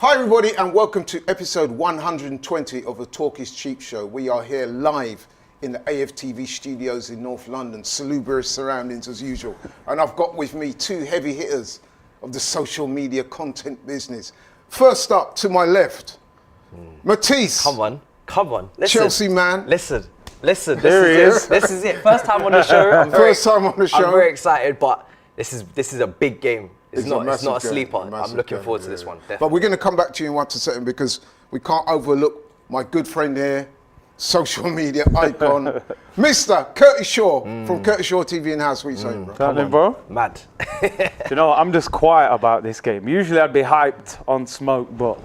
Hi everybody and welcome to episode 120 of the Talk is Cheap show. We are here live in the AFTV studios in North London, salubrious surroundings as usual. And I've got with me two heavy hitters of the social media content business. First up to my left, Matisse. Come on. Listen, Chelsea man. Listen. There he is. This is it. First time on the show. I'm very excited, but this is a big game. It's not a sleeper. I'm looking forward to this one. Definitely. But we're going to come back to you in 1 second because we can't overlook my good friend here, social media icon, Mr. Curtis Shaw from Curtis Shaw TV and House. What are you saying, bro? Come on, bro. Mad. You know, I'm just quiet about this game. Usually I'd be hyped on smoke, but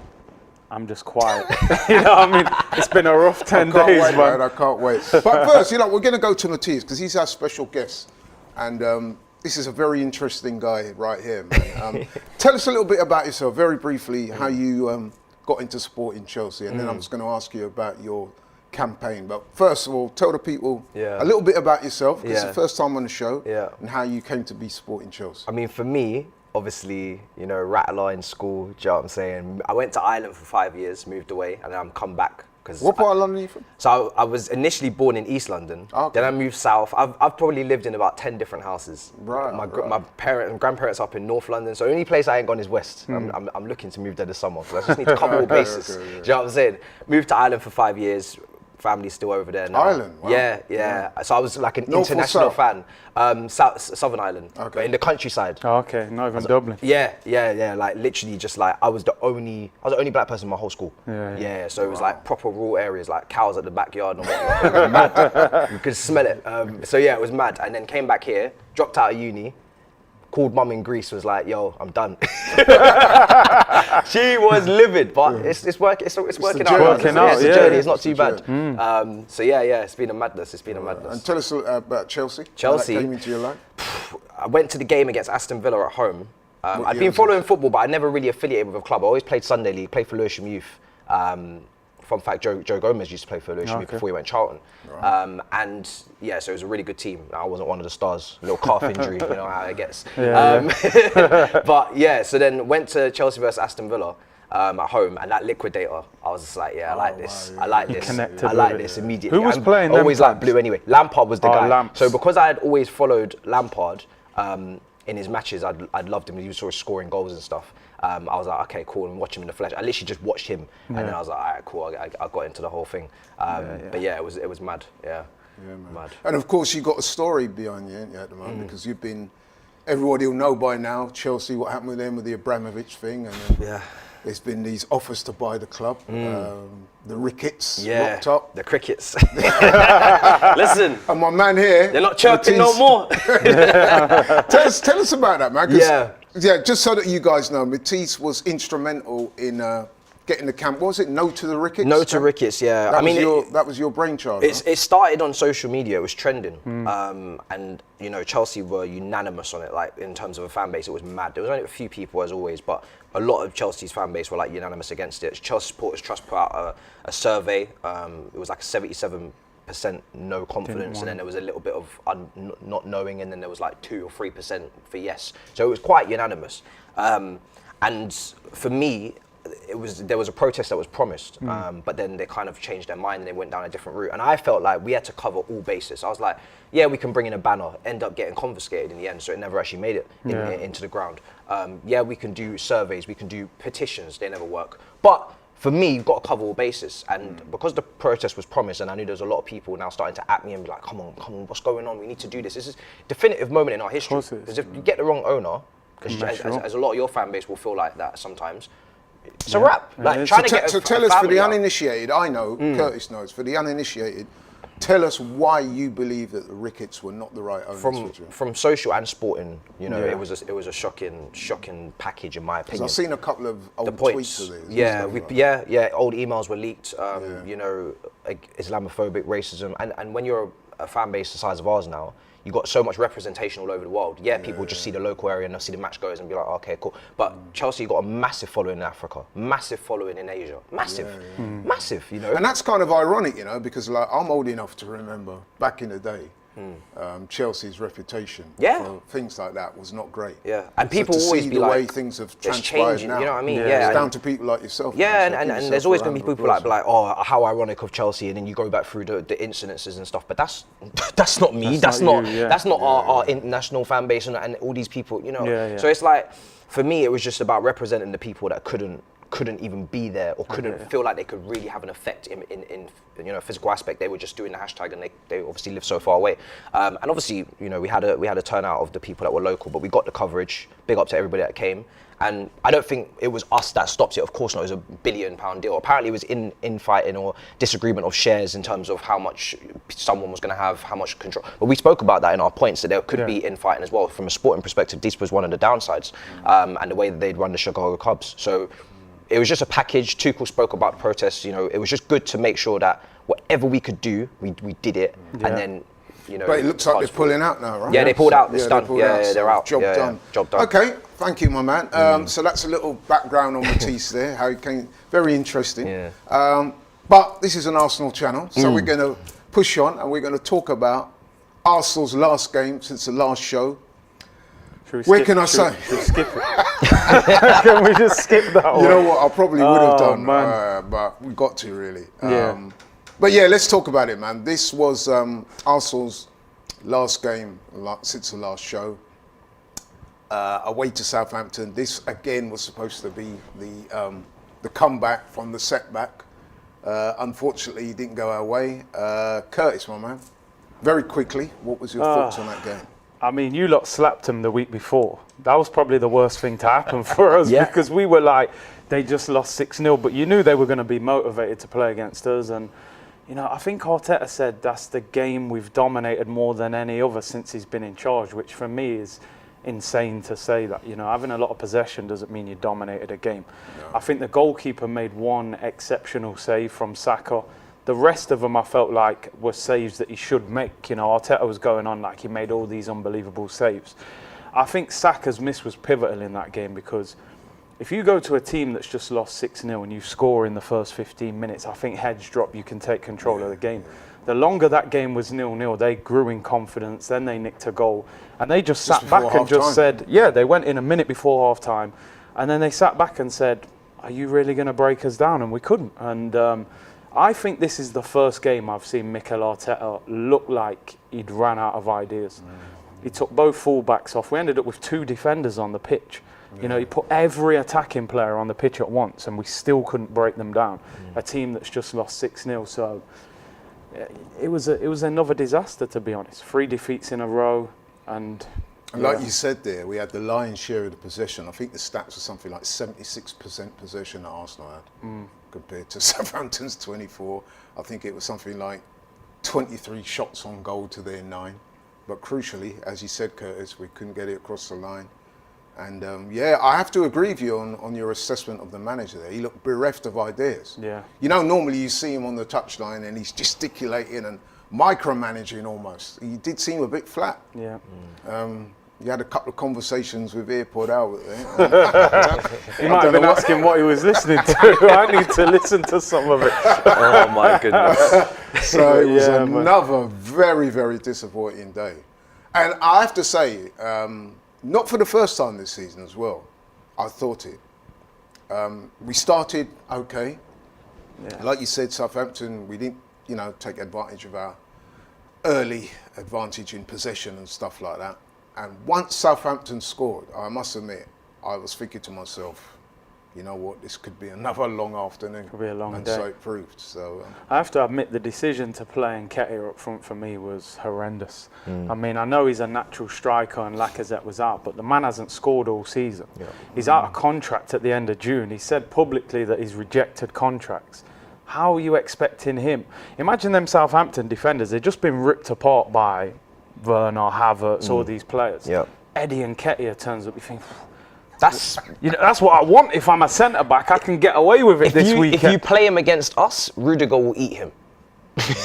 I'm just quiet. You know what I mean? It's been a rough 10 days, man. I can't wait. But first, we're going to go to Matisse because he's our special guest. And this is a very interesting guy right here, man. Tell us a little bit about yourself, very briefly, how you got into supporting Chelsea. And then I'm just going to ask you about your campaign. But first of all, tell the people a little bit about yourself, because it's the first time on the show, and how you came to be supporting Chelsea. I mean, for me, obviously, you know, rattler in school, do you know what I'm saying? I went to Ireland for 5 years, moved away, and then I'm come back. What part of London are you from? So I was initially born in East London. Okay. Then I moved south. I've probably lived in about 10 different houses. Right. My parents and grandparents up in North London. So the only place I ain't gone is West. I'm looking to move there this summer because I just need to cover all bases. Do you know what I'm saying? Moved to Ireland for 5 years. Family's still over there now. Ireland? Wow. Yeah. So I was like an North international fan. Southern Ireland, but in the countryside. Oh, okay, not even Dublin. Yeah. Like literally, just like I was the only black person in my whole school. Yeah. So it was like proper rural areas, like cows at the backyard and whatnot. It was mad. You could smell it. So yeah, it was mad. And then came back here, dropped out of uni. Called mum in Greece, was like, "Yo, I'm done." She was livid, but it's working out. It's a journey. It's not too bad. So yeah, it's been a madness. And tell us about Chelsea. Chelsea How that came into your life. I went to the game against Aston Villa at home. I'd been following football, but I never really affiliated with a club. I always played Sunday League, played for Lewisham Youth. Fun fact, Joe Gomez used to play for Lewisham Youth before he went Charlton. Right. And yeah, so it was a really good team. I wasn't one of the stars. A little calf injury, you know how it gets. But yeah, so then went to Chelsea versus Aston Villa at home, and that liquidator, I was just like, I like this. I like this immediately. Who was playing? Always like blue anyway. Lampard was the guy. So because I had always followed Lampard in his matches, I'd loved him. He was sort of scoring goals and stuff. I was like, okay, cool, and watch him in the flesh. I literally just watched him, and then I was like, all right, cool. I got into the whole thing. But yeah, it was mad. Yeah, mad. And of course, you got a story behind you, ain't you, at the moment, because you've been. Everybody will know by now, Chelsea, what happened with them with the Abramovich thing, and then there's been these offers to buy the club, the Ricketts locked up. The Crickets. Listen. And my man here. They're not chirping no more. Tell us about that, man. Yeah, just so that you guys know, Matisse was instrumental in getting the camp. What was it? No to the Ricketts? No to Ricketts, yeah. That was your brainchild. It started on social media. It was trending, and you know, Chelsea were unanimous on it. Like in terms of a fan base, it was mad. There was only a few people, as always, but a lot of Chelsea's fan base were like unanimous against it. Chelsea Supporters Trust put out a survey. It was like a 77% no confidence, and then there was a little bit of not knowing, and then there was like 2 or 3% for yes. So it was quite unanimous. And for me, there was a protest that was promised, but then they kind of changed their mind and they went down a different route. And I felt like we had to cover all bases. I was like, yeah, we can bring in a banner, end up getting confiscated in the end, so it never actually made it into the ground. Yeah, we can do surveys, we can do petitions, they never work. But for me, you've got to cover all bases. And because the protest was promised, and I knew there was a lot of people now starting to at me and be like, come on, what's going on? We need to do this. This is a definitive moment in our history. Because if you get the wrong owner, because as a lot of your fan base will feel like that sometimes, it's a wrap. Like, trying to get so tell us, for the uninitiated, I know, Curtis knows, for the uninitiated, tell us why you believe that the Ricketts were not the right owners. From social and sporting, you know, it was a shocking package in my opinion. I've seen a couple of old tweets of this. Yeah, old emails were leaked. You know, like Islamophobic racism, and when you're a fan base the size of ours now, you've got so much representation all over the world. People just see the local area and they'll see the match goers and be like, okay, cool. But Chelsea got a massive following in Africa, massive following in Asia, massive, you know. And that's kind of ironic, you know, because like I'm old enough to remember back in the day Chelsea's reputation Yeah. for things like that was not great. Yeah, and So people to always see be the like, way things have it's transpired changing, now. you know what I mean? Yeah. It's and- down to people like yourself. Yeah, man, so and, give and yourself there's a always going round to be of people applause. like, oh, how ironic of Chelsea, and then you go back through the incidences and stuff. But that's not me. That's not you, yeah. that's not our international fan base and all these people. You know. Yeah, yeah. So it's like, for me, it was just about representing the people that couldn't even be there or couldn't feel like they could really have an effect in physical aspect. They were just doing the hashtag, and they obviously live so far away. And obviously, we had a turnout of the people that were local, but we got the coverage. Big up to everybody that came. And I don't think it was us that stopped it. Of course not. It was a £1 billion deal. Apparently, it was infighting or disagreement of shares in terms of how much someone was going to have, how much control. But we spoke about that in our points, that there could be infighting as well. From a sporting perspective, this was one of the downsides, and the way that they'd run the Chicago Cubs. So it was just a package. Tuchel spoke about protests. It was just good to make sure that whatever we could do, we did it, and then. But it looks like they're pulling out now, right? Yeah, they pulled out. It's done. pulled Yeah, out, so they're out. Job Yeah, done. job done. Okay, thank you, my man. So that's a little background on Matisse there, how he came. Very interesting. Yeah. But this is an Arsenal channel, so we're going to push on and we're going to talk about Arsenal's last game since the last show. Where can I say? Should we skip it? Can we just skip that one? You know what? I probably would have done, man. but we got to really. Yeah. But yeah, let's talk about it, man. This was Arsenal's last game since the last show. Away to Southampton. This again was supposed to be the comeback from the setback. Unfortunately, it didn't go our way. Curtis, my man, very quickly, what was your thoughts on that game? I mean, you lot slapped them the week before. That was probably the worst thing to happen for us because we were like, they just lost 6-0, but you knew they were going to be motivated to play against us. And, I think Arteta said that's the game we've dominated more than any other since he's been in charge, which for me is insane to say that. Having a lot of possession doesn't mean you dominated a game. No. I think the goalkeeper made one exceptional save from Saka. The rest of them I felt like were saves that he should make. Arteta was going on like he made all these unbelievable saves. I think Saka's miss was pivotal in that game because if you go to a team that's just lost 6-0 and you score in the first 15 minutes, I think heads drop, you can take control of the game. The longer that game was 0-0, they grew in confidence, then they nicked a goal. And they just sat back and just said, they went in a minute before half time. And then they sat back and said, are you really going to break us down? And we couldn't. And I think this is the first game I've seen Mikel Arteta look like he'd ran out of ideas. He took both full-backs off. We ended up with 2 defenders on the pitch. He put every attacking player on the pitch at once and we still couldn't break them down. A team that's just lost 6-0. So it was another disaster, to be honest. 3 defeats in a row. And like you said there, we had the lion's share of the possession. I think the stats were something like 76% possession that Arsenal had compared to Southampton's 24. I think it was something like 23 shots on goal to their 9. But crucially, as you said, Curtis, we couldn't get it across the line. And I have to agree with you on your assessment of the manager there. He looked bereft of ideas. Yeah. Normally you see him on the touchline and he's gesticulating and micromanaging almost. He did seem a bit flat. Yeah. You had a couple of conversations with Airport Albert there. He might have been asking what he was listening to. I need to listen to some of it. Oh my goodness. So it was another very, very disappointing day. And I have to say, not for the first time this season as well, I thought it. We started okay. Yeah. Like you said, Southampton, we didn't, take advantage of our early advantage in possession and stuff like that. And once Southampton scored, I must admit, I was thinking to myself, you know what, this could be another long afternoon. Could be a long and day. So it proved. So I have to admit, the decision to play Nketiah up front for me was horrendous. I mean, I know he's a natural striker and Lacazette was out, but the man hasn't scored all season. Yeah. He's out of contract at the end of June. He said publicly that he's rejected contracts. How are you expecting him? Imagine them Southampton defenders. They've just been ripped apart by Werner, Havertz, all these players. Yep. Eddie Nketiah turns up. You think, that's what I want. If I'm a centre back, I can get away with it this weekend. If you play him against us, Rudiger will eat him.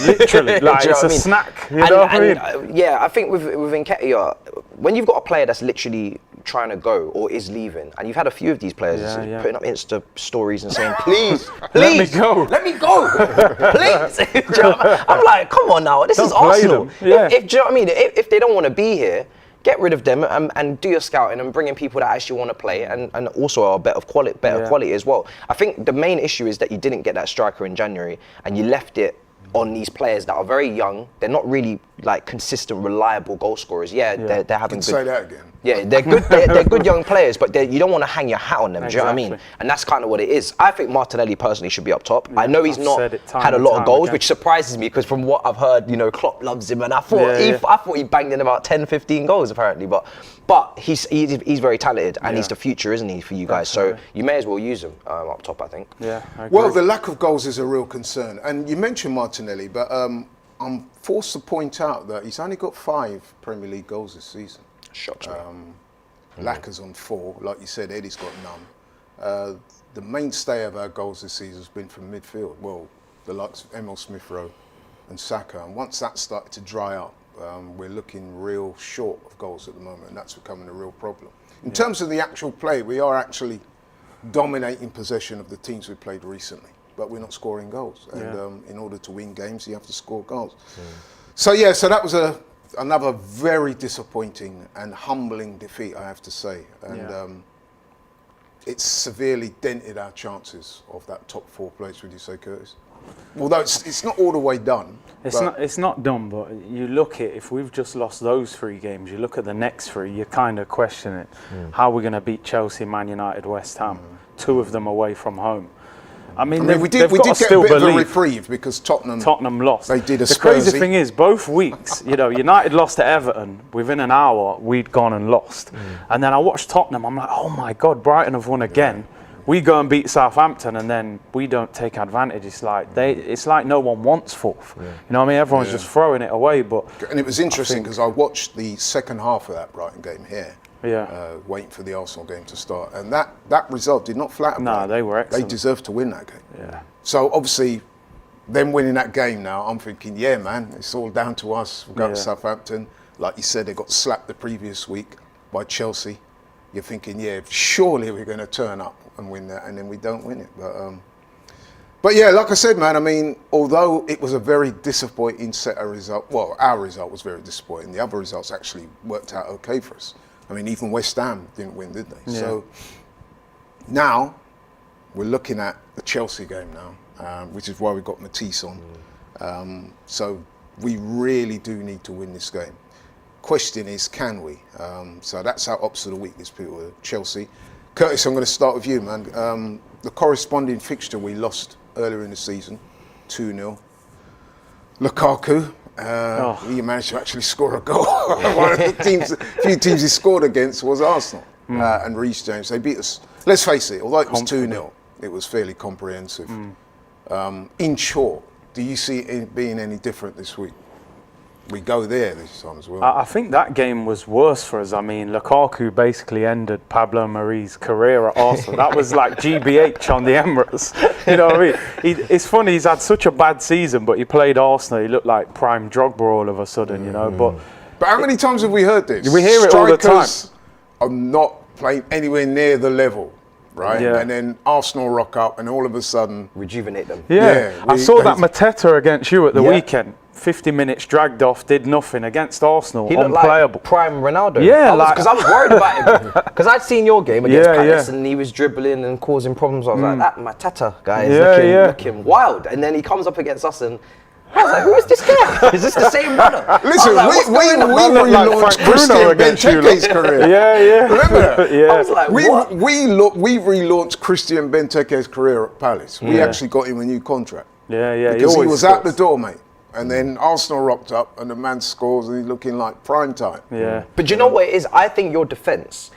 Literally, like it's a snack. You know what I mean? I think with Nketiah, when you've got a player that's literally trying to go or is leaving, and you've had a few of these players putting up Insta stories and saying, please, let me go, please. Do you know what I mean? I'm like, come on now, this is Arsenal. Yeah. If do you know what I mean? If they don't want to be here, get rid of them and do your scouting and bring in people that actually want to play and also are better quality as well. I think the main issue is that you didn't get that striker in January and you left it on these players that are very young. They're not really like consistent, reliable goal scorers. They're having good. Say that again. Yeah, they're good. They're good young players, but you don't want to hang your hat on them. Do you know what I mean? And that's kind of what it is. I think Martinelli personally should be up top. I know he's not had a lot of goals, which surprises me because from what I've heard, you know, Klopp loves him, and I thought he banged in about 10, 15 goals apparently. But he's very talented, and he's the future, isn't he, for you guys? So you may as well use him up top, I think. Yeah. I agree. Well, the lack of goals is a real concern, and you mentioned Martinelli, but I'm forced to point out that he's only got 5 Premier League goals this season. Shocks me. Lacker's on 4, like you said. Eddie's got none. The mainstay of our goals this season has been from midfield. Well, the likes of Emil Smith-Rowe and Saka, and once that started to dry up, we're looking real short of goals at the moment, and that's becoming a real problem. In terms of the actual play, we are actually dominating possession of the teams we played recently, but we're not scoring goals. And in order to win games, you have to score goals. So that was another very disappointing and humbling defeat, I have to say. And it's severely dented our chances of that top 4 place, would you say, Curtis? Although it's not all the way done. It's not done, but you look at, if we've just lost those 3 games, you look at the next 3, you kind of question it. How are we going to beat Chelsea, Man United, West Ham? 2 of them away from home. I mean, we did get a bit of a reprieve because Tottenham lost. They did a The crazy thing is, both weeks, you know, United lost to Everton. Within an hour, we'd gone and lost. And then I watched Tottenham. I'm like, oh my God, Brighton have won again. We go and beat Southampton, and then we don't take advantage. It's like no one wants 4th. You know what I mean? Everyone's just throwing it away. And it was interesting because I watched the second half of that Brighton game here. Waiting for the Arsenal game to start, and that result did not flatter. No, they were excellent. They deserved to win that game. So obviously, them winning that game now, I'm thinking, man, it's all down to us. We'll go to Southampton. Like you said, they got slapped the previous week by Chelsea. You're thinking, surely we're going to turn up and win that, and then we don't win it. But like I said, man, I mean, although it was a very disappointing set of results, well, our result was very disappointing. The other results actually worked out okay for us. I mean, even West Ham didn't win, did they? So now we're looking at the Chelsea game now, which is why we got Matisse on. So we really do need to win this game. Question is, can we? So that's our ops of the week, this people, Chelsea. Curtis, I'm going to start with you, man. The corresponding fixture we lost earlier in the season, 2-0. Lukaku. He managed to actually score a goal. One of the few teams he scored against was Arsenal and Reece James. They beat us. Let's face it, although it was 2-0, it was fairly comprehensive. In short, do you see it being any different this week? We go there this time as well. I think that game was worse for us. I mean, Lukaku basically ended Pablo Mari's career at Arsenal. That was like GBH on the Emirates. You know what I mean? It's funny, he's had such a bad season, but he played Arsenal. He looked like prime Drogba all of a sudden, you know. But how many times have we heard this? We hear it all the time. Strikers are not playing anywhere near the level. Right, and then Arsenal rock up, and all of a sudden rejuvenate them. I saw that Mateta against you at the weekend. 50 minutes dragged off, did nothing against Arsenal. He looked unplayable. Like prime Ronaldo. Because I was worried about him because I'd seen your game against Palace and he was dribbling and causing problems. I was like, that Mateta guy is looking wild, and then he comes up against us and. I was like, who is this guy? Is this the same brother? Listen, we relaunched Christian Benteke's career. Remember that? I was like, what? We relaunched Christian Benteke's career at Palace. We actually got him a new contract. Because he was out the door, mate. And then Arsenal rocked up and the man scores and he's looking like prime time. But you know what it is? I think your defence,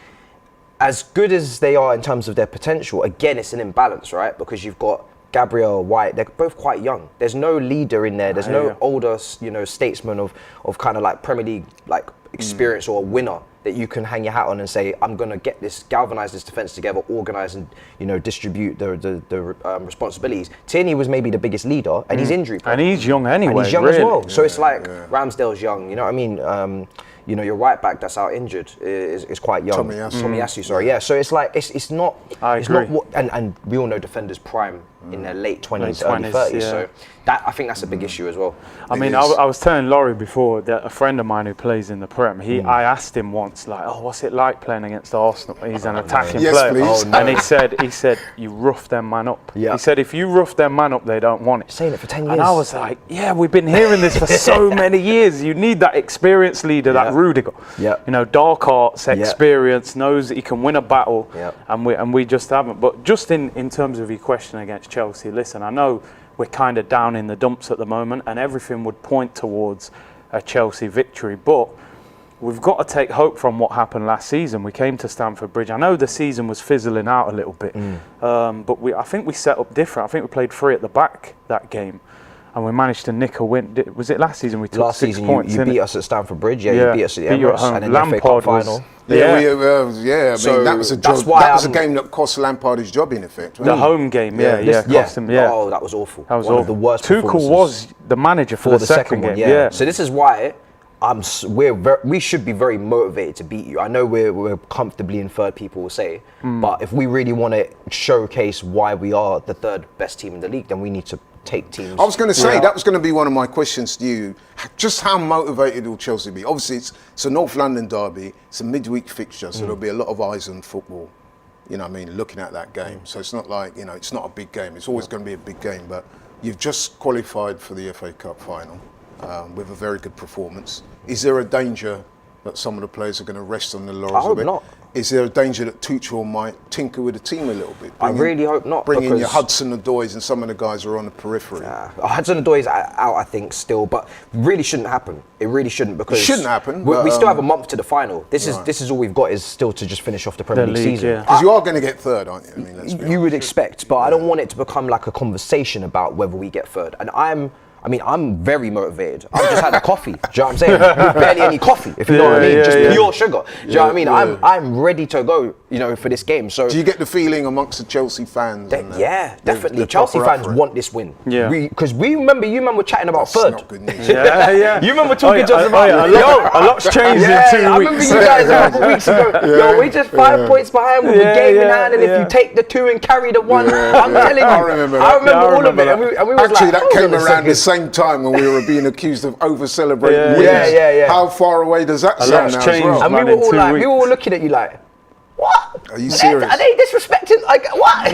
as good as they are in terms of their potential, again, it's an imbalance, right? Because you've got Gabriel, White, they're both quite young. There's no leader in there. There's no older, statesman of kind of like Premier League like experience or a winner. that you can hang your hat on and say, I'm going to get this, galvanise this defence together, organise and, distribute the responsibilities. Tierney was maybe the biggest leader, and he's injury prone. And he's young anyway. And he's young really. as well. So it's like Ramsdale's young, you know what I mean? Your right back that's out injured is quite young. Tomiyasu, sorry. Yeah, so it's like, it's not... I agree. Not what, and we all know defenders prime in their late 20s, early 30s. So I think that's a big issue as well. I mean, I was telling Laurie before that a friend of mine who plays in the Prem, I asked him once, like, what's it like playing against Arsenal? He's an attacking player. Please. And he said, you rough them man up. Yeah. He said, if you rough them man up, they don't want it. Saying it for 10 years. And I was like, yeah, we've been hearing this for so many years. You need that experienced leader, that Rudiger. Yeah. Dark arts, experience, knows that he can win a battle, and we just haven't. But just in terms of your question against Chelsea, listen, I know we're kind of down in the dumps at the moment, and everything would point towards a Chelsea victory, but we've got to take hope from what happened last season. We came to Stamford Bridge. I know the season was fizzling out a little bit, but I think we set up different. I think we played 3 at the back that game, and we managed to nick a win. Was it last season we took 6 points? You beat us at Stamford Bridge, you beat us at the Emirates, and then Lampard the FA Cup final. I mean, So that was a that's job. why That was a game that cost Lampard his job, in effect. The home game, cost him. Yeah, Oh, that was awful. that was one awful. of the worst. Tuchel was the manager for the second game. one. Yeah. So this is why we should be very motivated to beat you. I know we're comfortably in third, people will say, but if we really want to showcase why we are the 3rd best team in the league, then we need to take teams. I was going to say, that was going to be one of my questions to you. Just how motivated will Chelsea be? Obviously, it's a North London derby. It's a midweek fixture, so there'll be a lot of eyes on football, looking at that game. So it's not like, it's not a big game. It's always going to be a big game, but you've just qualified for the FA Cup final with a very good performance. Is there a danger that some of the players are going to rest on the laurels I hope a bit? not. Is there a danger that Tuchel might tinker with the team a little bit? I really hope not. Bring in because your Hudson-Odois and some of the guys are on the periphery. Hudson-Odoi is out, I think, still, but really shouldn't happen. It really shouldn't, because It shouldn't happen, We but, still have a month to the final. This is all we've got, is still to just finish off the Premier League season. yeah. Because you are going to get 3rd, aren't you? I mean, let's be You would honest. expect, but I don't want it to become like a conversation about whether we get 3rd. And I'm very motivated. I've just had a coffee. Do you know what I'm saying? With barely any coffee, if you know what I mean. Just pure sugar. Do you know what I mean? I'm ready to go, for this game. So do you get the feeling amongst the Chelsea fans? Definitely. the Chelsea proper fans effort? want this win. Yeah. Because we remember you man were chatting about That's 3rd. not good news. Yeah. You remember talking to us about a lot's changed in 2 weeks. I remember you guys a couple weeks ago. We're just 5 points behind with a game in hand, and if you take the 2 and carry the 1, I'm telling you. I remember I that. remember all of it. that. And we was Actually, like, that hold came on a around the second. same time when we were being accused of over-celebrating Yeah. wins. Yeah. How far away does that sound lot's now as changed. well? And we Man, were in all 2 like, we were all weeks. looking at you like, what? Are you serious? Are they disrespecting? Like, what?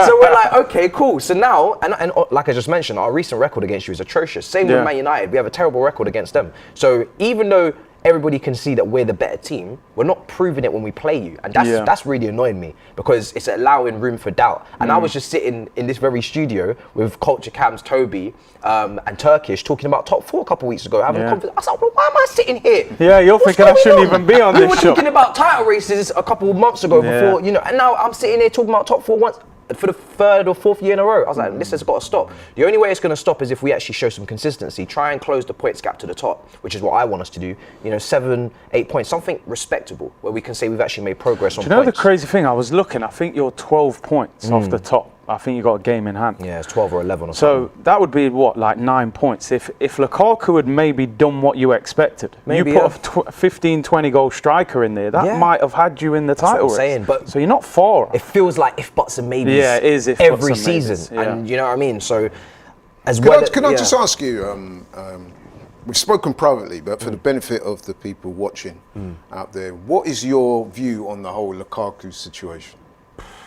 so we're like, okay, cool. So now, and like I just mentioned, our recent record against you is atrocious. Same with Man United. We have a terrible record against them. So even though everybody can see that we're the better team, we're not proving it when we play you. And that's really annoying me, because it's allowing room for doubt. And I was just sitting in this very studio with Culture Cam's Toby and Turkish talking about top 4 a couple of weeks ago, having a conversation. I was like, well, why am I sitting here? Yeah, you're thinking I shouldn't even be on we this were show. talking about title races a couple of months ago before, and now I'm sitting here talking about top 4 once for the 3rd or 4th year in a row. I was like, this has got to stop. The only way it's going to stop is if we actually show some consistency, try and close the points gap to the top, which is what I want us to do. 7, 8 points, something respectable where we can say we've actually made progress on Do you know points. the crazy thing? I was looking. I think you're 12 points off the top. I think you got a game in hand. Yeah, it's 12 or 11 or So something. that would be what, like 9 points. If Lukaku had maybe done what you expected, Maybe, you put a 15, 20 goal striker in there, that might have had you in the title what I'm race. saying, but so you're not far off. It feels like if buts and maybes Yeah, it is if every buts and maybes, season. yeah. And you know what I mean? So as Can I just ask you, we've spoken privately, but for the benefit of the people watching out there, what is your view on the whole Lukaku situation?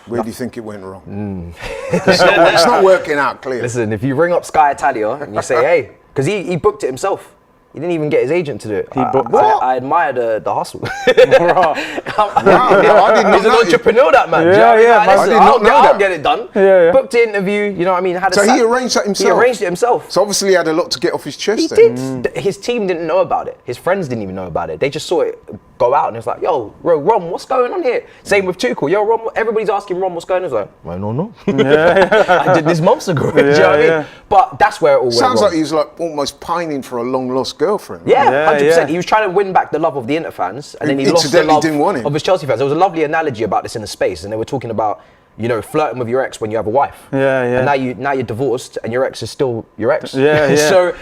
Where do you think it went wrong? It's not working out clearly. Listen, if you ring up Sky Italia and you say, hey, because he booked it himself. He didn't even get his agent to do it. I admire the hustle. Wow, I did not He's an know. entrepreneur, that man. Yeah, Do you know what I mean? yeah, Like, man. listen, I did not know I'll that. get it done. Yeah. Booked the interview, you know what I mean? So he arranged that himself? He arranged it himself. So obviously he had a lot to get off his chest He then. did. His team didn't know about it. His friends didn't even know about it. They just saw it go out and it's like, yo, Ron, what's going on here? Same with Tuchel. Yo, Ron, everybody's asking Ron what's going on. He's like, I don't know. I did this months ago. Do you know what I mean? But that's where it all went Sounds wrong. like he's like almost pining for a long-lost girlfriend. Yeah, 100%. He was trying to win back the love of the Inter fans, and then he lost the love didn't want him. of his Chelsea fans. There was a lovely analogy about this in the space, and they were talking about, you know, flirting with your ex when you have a wife. And now you're divorced, and your ex is still your ex. So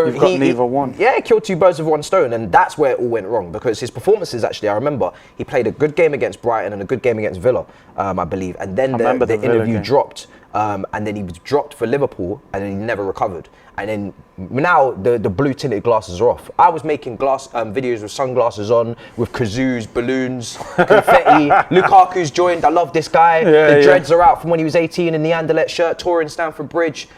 you've got neither one. Yeah, he killed two birds with one stone, and that's where it all went wrong, because his performances, actually, I remember he played a good game against Brighton and a good game against Villa, I believe, and then the interview dropped, and then he was dropped for Liverpool, and then he never recovered. And then now the blue tinted glasses are off. I was making videos with sunglasses on, with kazoos, balloons, confetti. Lukaku's joined. I love this guy. The dreads are out from when he was 18 in the Anderlecht shirt, touring Stamford Bridge.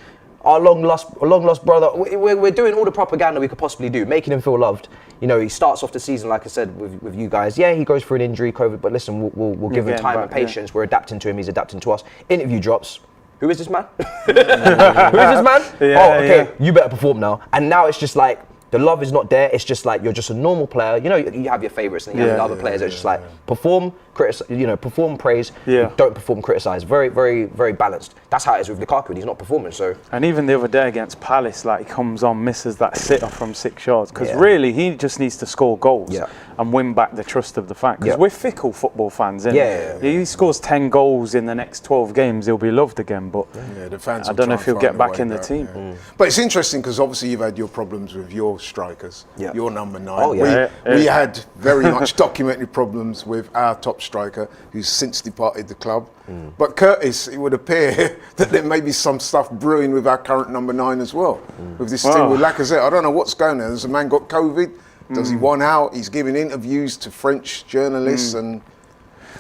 Our long lost brother. We're doing all the propaganda we could possibly do, making him feel loved. You know, he starts off the season, like I said, with you guys. Yeah, he goes for an injury, COVID, but listen, we'll give him time and patience. Yeah. We're adapting to him. He's adapting to us. Interview drops. Who is this man? Who is this man? You better perform now. And now it's just like, the love is not there. It's just like, you're just a normal player. You know, you have your favourites and you have the other players. It's just like, perform, perform, praise, don't perform, criticise. Very, very, very balanced. That's how it is with Lukaku, and he's not performing, so. And even the other day against Palace, like, he comes on, misses that sitter from 6 yards. Because really, he just needs to score goals and win back the trust of the fans. Because we're fickle football fans, innit? He scores 10 goals in the next 12 games, he'll be loved again. But the fans I don't know if he'll get back in the team. But it's interesting, because obviously you've had your problems with your strikers, your number 9. We had very much documented problems with our top striker, who's since departed the club. But Curtis, it would appear that there may be some stuff brewing with our current number 9 as well. With this thing with Lacazette, I don't know what's going on. Has the man got COVID? Does he want out? He's giving interviews to French journalists and...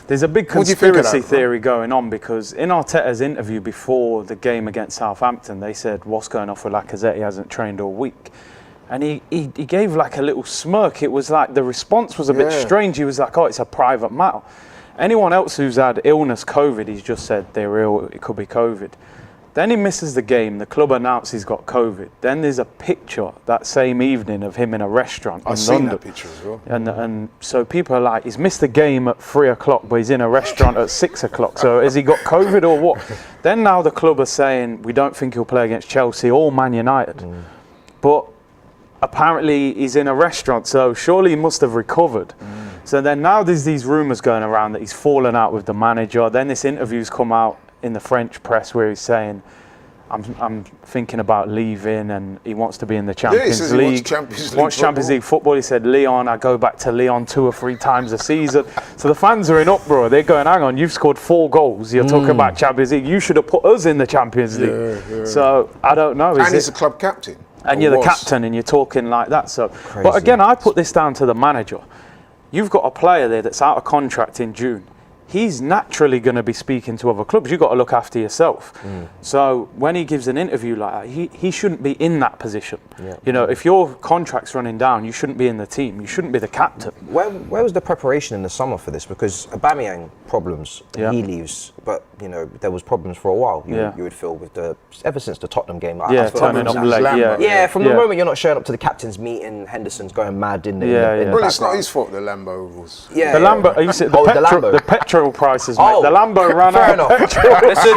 There's a big conspiracy theory going on, because in Arteta's interview before the game against Southampton, they said, what's going on with Lacazette? He hasn't trained all week. And he gave like a little smirk. It was like, the response was a bit strange. He was like, oh, it's a private matter. Anyone else who's had illness, COVID, he's just said they're ill, it could be COVID. Then he misses the game, the club announced he's got COVID. Then there's a picture that same evening of him in a restaurant in London. I've seen that picture as well. And so people are like, he's missed the game at 3 o'clock, but he's in a restaurant at 6 o'clock. So has he got COVID or what? Then now the club are saying, we don't think he'll play against Chelsea or Man United. But apparently he's in a restaurant, so surely he must have recovered. So then now there's these rumours going around that he's fallen out with the manager. Then this interview's come out in the French press where he's saying, I'm thinking about leaving, and he wants to be in the Champions League. He wants Champions League football. He said, Lyon, I go back to Lyon 2 or 3 times a season. So the fans are in uproar. They're going, hang on, you've scored 4 goals. You're talking about Champions League. You should have put us in the Champions League. So I don't know. And he's a club captain. And you're the captain, and you're talking like that. So, crazy. But again, I put this down to the manager. You've got a player there that's out of contract in June. He's naturally going to be speaking to other clubs. You've got to look after yourself. So when he gives an interview like that, he shouldn't be in that position. You know, if your contract's running down, you shouldn't be in the team. You shouldn't be the captain. Where was the preparation in the summer for this? Because Aubameyang problems, he leaves, but you know there was problems for a while. You would feel with ever since the Tottenham game. Turning up late. From the moment you're not showing up to the captain's meeting, Henderson's going mad in the Well, it's not his fault. The Lambo was. The Lambo. You said the petrol prices, mate. The Lambo ran out of petrol. Listen,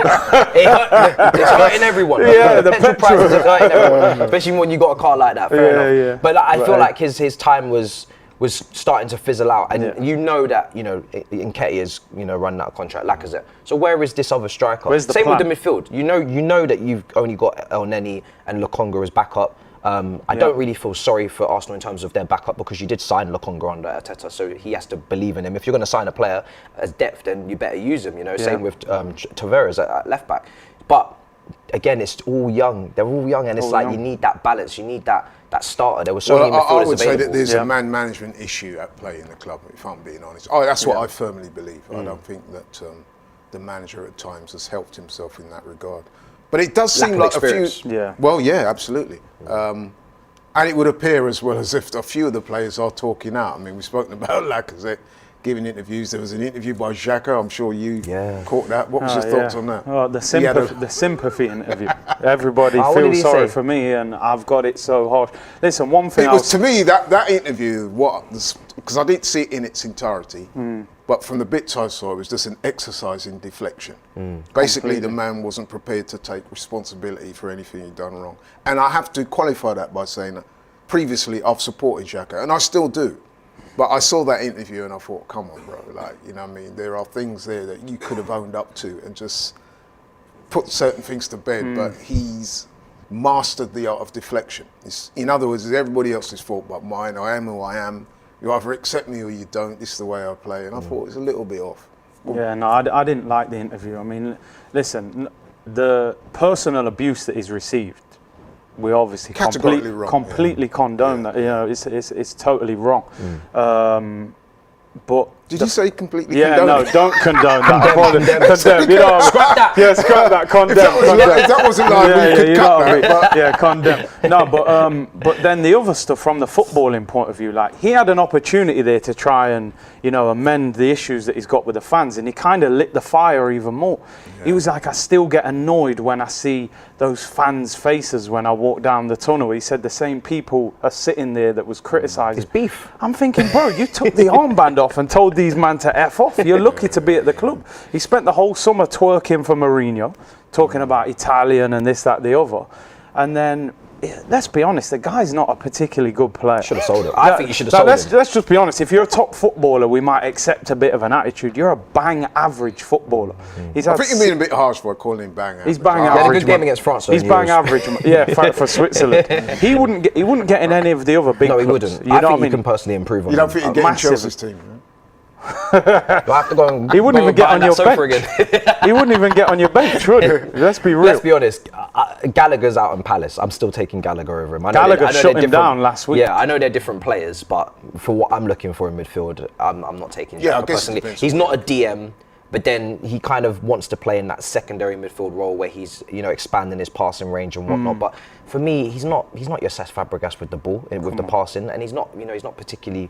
it's hurting everyone. The petrol prices are hurting everyone, especially when you got a car like that. Fair enough. But I feel like his time was starting to fizzle out, and you know that Nketiah is running out of contract, Lacazette. So where is this other striker? Where's the Same plan? with the midfield. You know that you've only got El Neni and Lokonga as backup. I don't really feel sorry for Arsenal in terms of their backup, because you did sign Lokonga under Arteta, so he has to believe in him. If you're going to sign a player as depth, then you better use him. Same with Tavares at left back. But again, it's all young. They're all young, and it's like you need that balance. You need that starter. There were so many midfielders available. I would say that there's a man management issue at play in the club, if I'm being honest. That's what I firmly believe. I don't think that the manager at times has helped himself in that regard. But it does seem like a few. Well, yeah, absolutely. And it would appear as well as if a few of the players are talking out. I mean, we've spoken about Lacazette giving interviews. There was an interview by Xhaka. I'm sure you caught that. What was your thoughts on that? Oh, the sympathy interview. Everybody feels sorry for me, and I've got it so harsh. Listen, one thing. To me, that interview, because I didn't see it in its entirety, but from the bits I saw, it was just an exercise in deflection. Basically, the man wasn't prepared to take responsibility for anything he'd done wrong. And I have to qualify that by saying that previously I've supported Xhaka, and I still do. But I saw that interview and I thought, come on, bro, like, you know what I mean? There are things there that you could have owned up to and just put certain things to bed, but he's mastered the art of deflection. In other words, it's everybody else's fault but mine. I am who I am. You either accept me or you don't. This is the way I play. And I thought it was a little bit off. Yeah, no, I didn't like the interview. I mean, listen, the personal abuse that he's received, we obviously completely condone that. You know, it's totally wrong. But did you say completely? Yeah, condone? no, don't condone that. Condemn. You know, scrap that. Yeah, scrap that. Condemn. If that wasn't like we could cut that. But Yeah, condemn. No, but then the other stuff from the footballing point of view, like he had an opportunity there to try and amend the issues that he's got with the fans, and he kind of lit the fire even more. He was like, I still get annoyed when I see those fans' faces when I walk down the tunnel. He said the same people are sitting there that was criticising. It's beef. I'm thinking, bro, you took the armband off and told these man to F off. You're lucky to be at the club. He spent the whole summer twerking for Mourinho, talking about Italian and this, that, the other. And then, let's be honest, the guy's not a particularly good player. Should have sold it. I think you should have sold it. Let's just be honest. If you're a top footballer, we might accept a bit of an attitude. You're a bang average footballer. I think you're being a bit harsh for calling him bang average. He's bang He had a average. good game against France. He's bang average. Yeah, for Switzerland. He wouldn't get in any of the other big No, he clubs. wouldn't. You I know think what I you mean? can personally improve on You don't him. think he'd get in Chelsea's team? Do I have to go and He wouldn't even get on your bench. again? He wouldn't even get on your bench, would he? Let's be real. Let's be honest. Gallagher's out in Palace. I'm still taking Gallagher over him. Gallagher shut him down last week. Yeah, I know they're different players, but for what I'm looking for in midfield, I'm not taking Xhaka personally. He's not a DM, but then he kind of wants to play in that secondary midfield role where he's expanding his passing range and whatnot. But for me, he's not your Cesc Fabregas with the ball, with the passing, and he's not particularly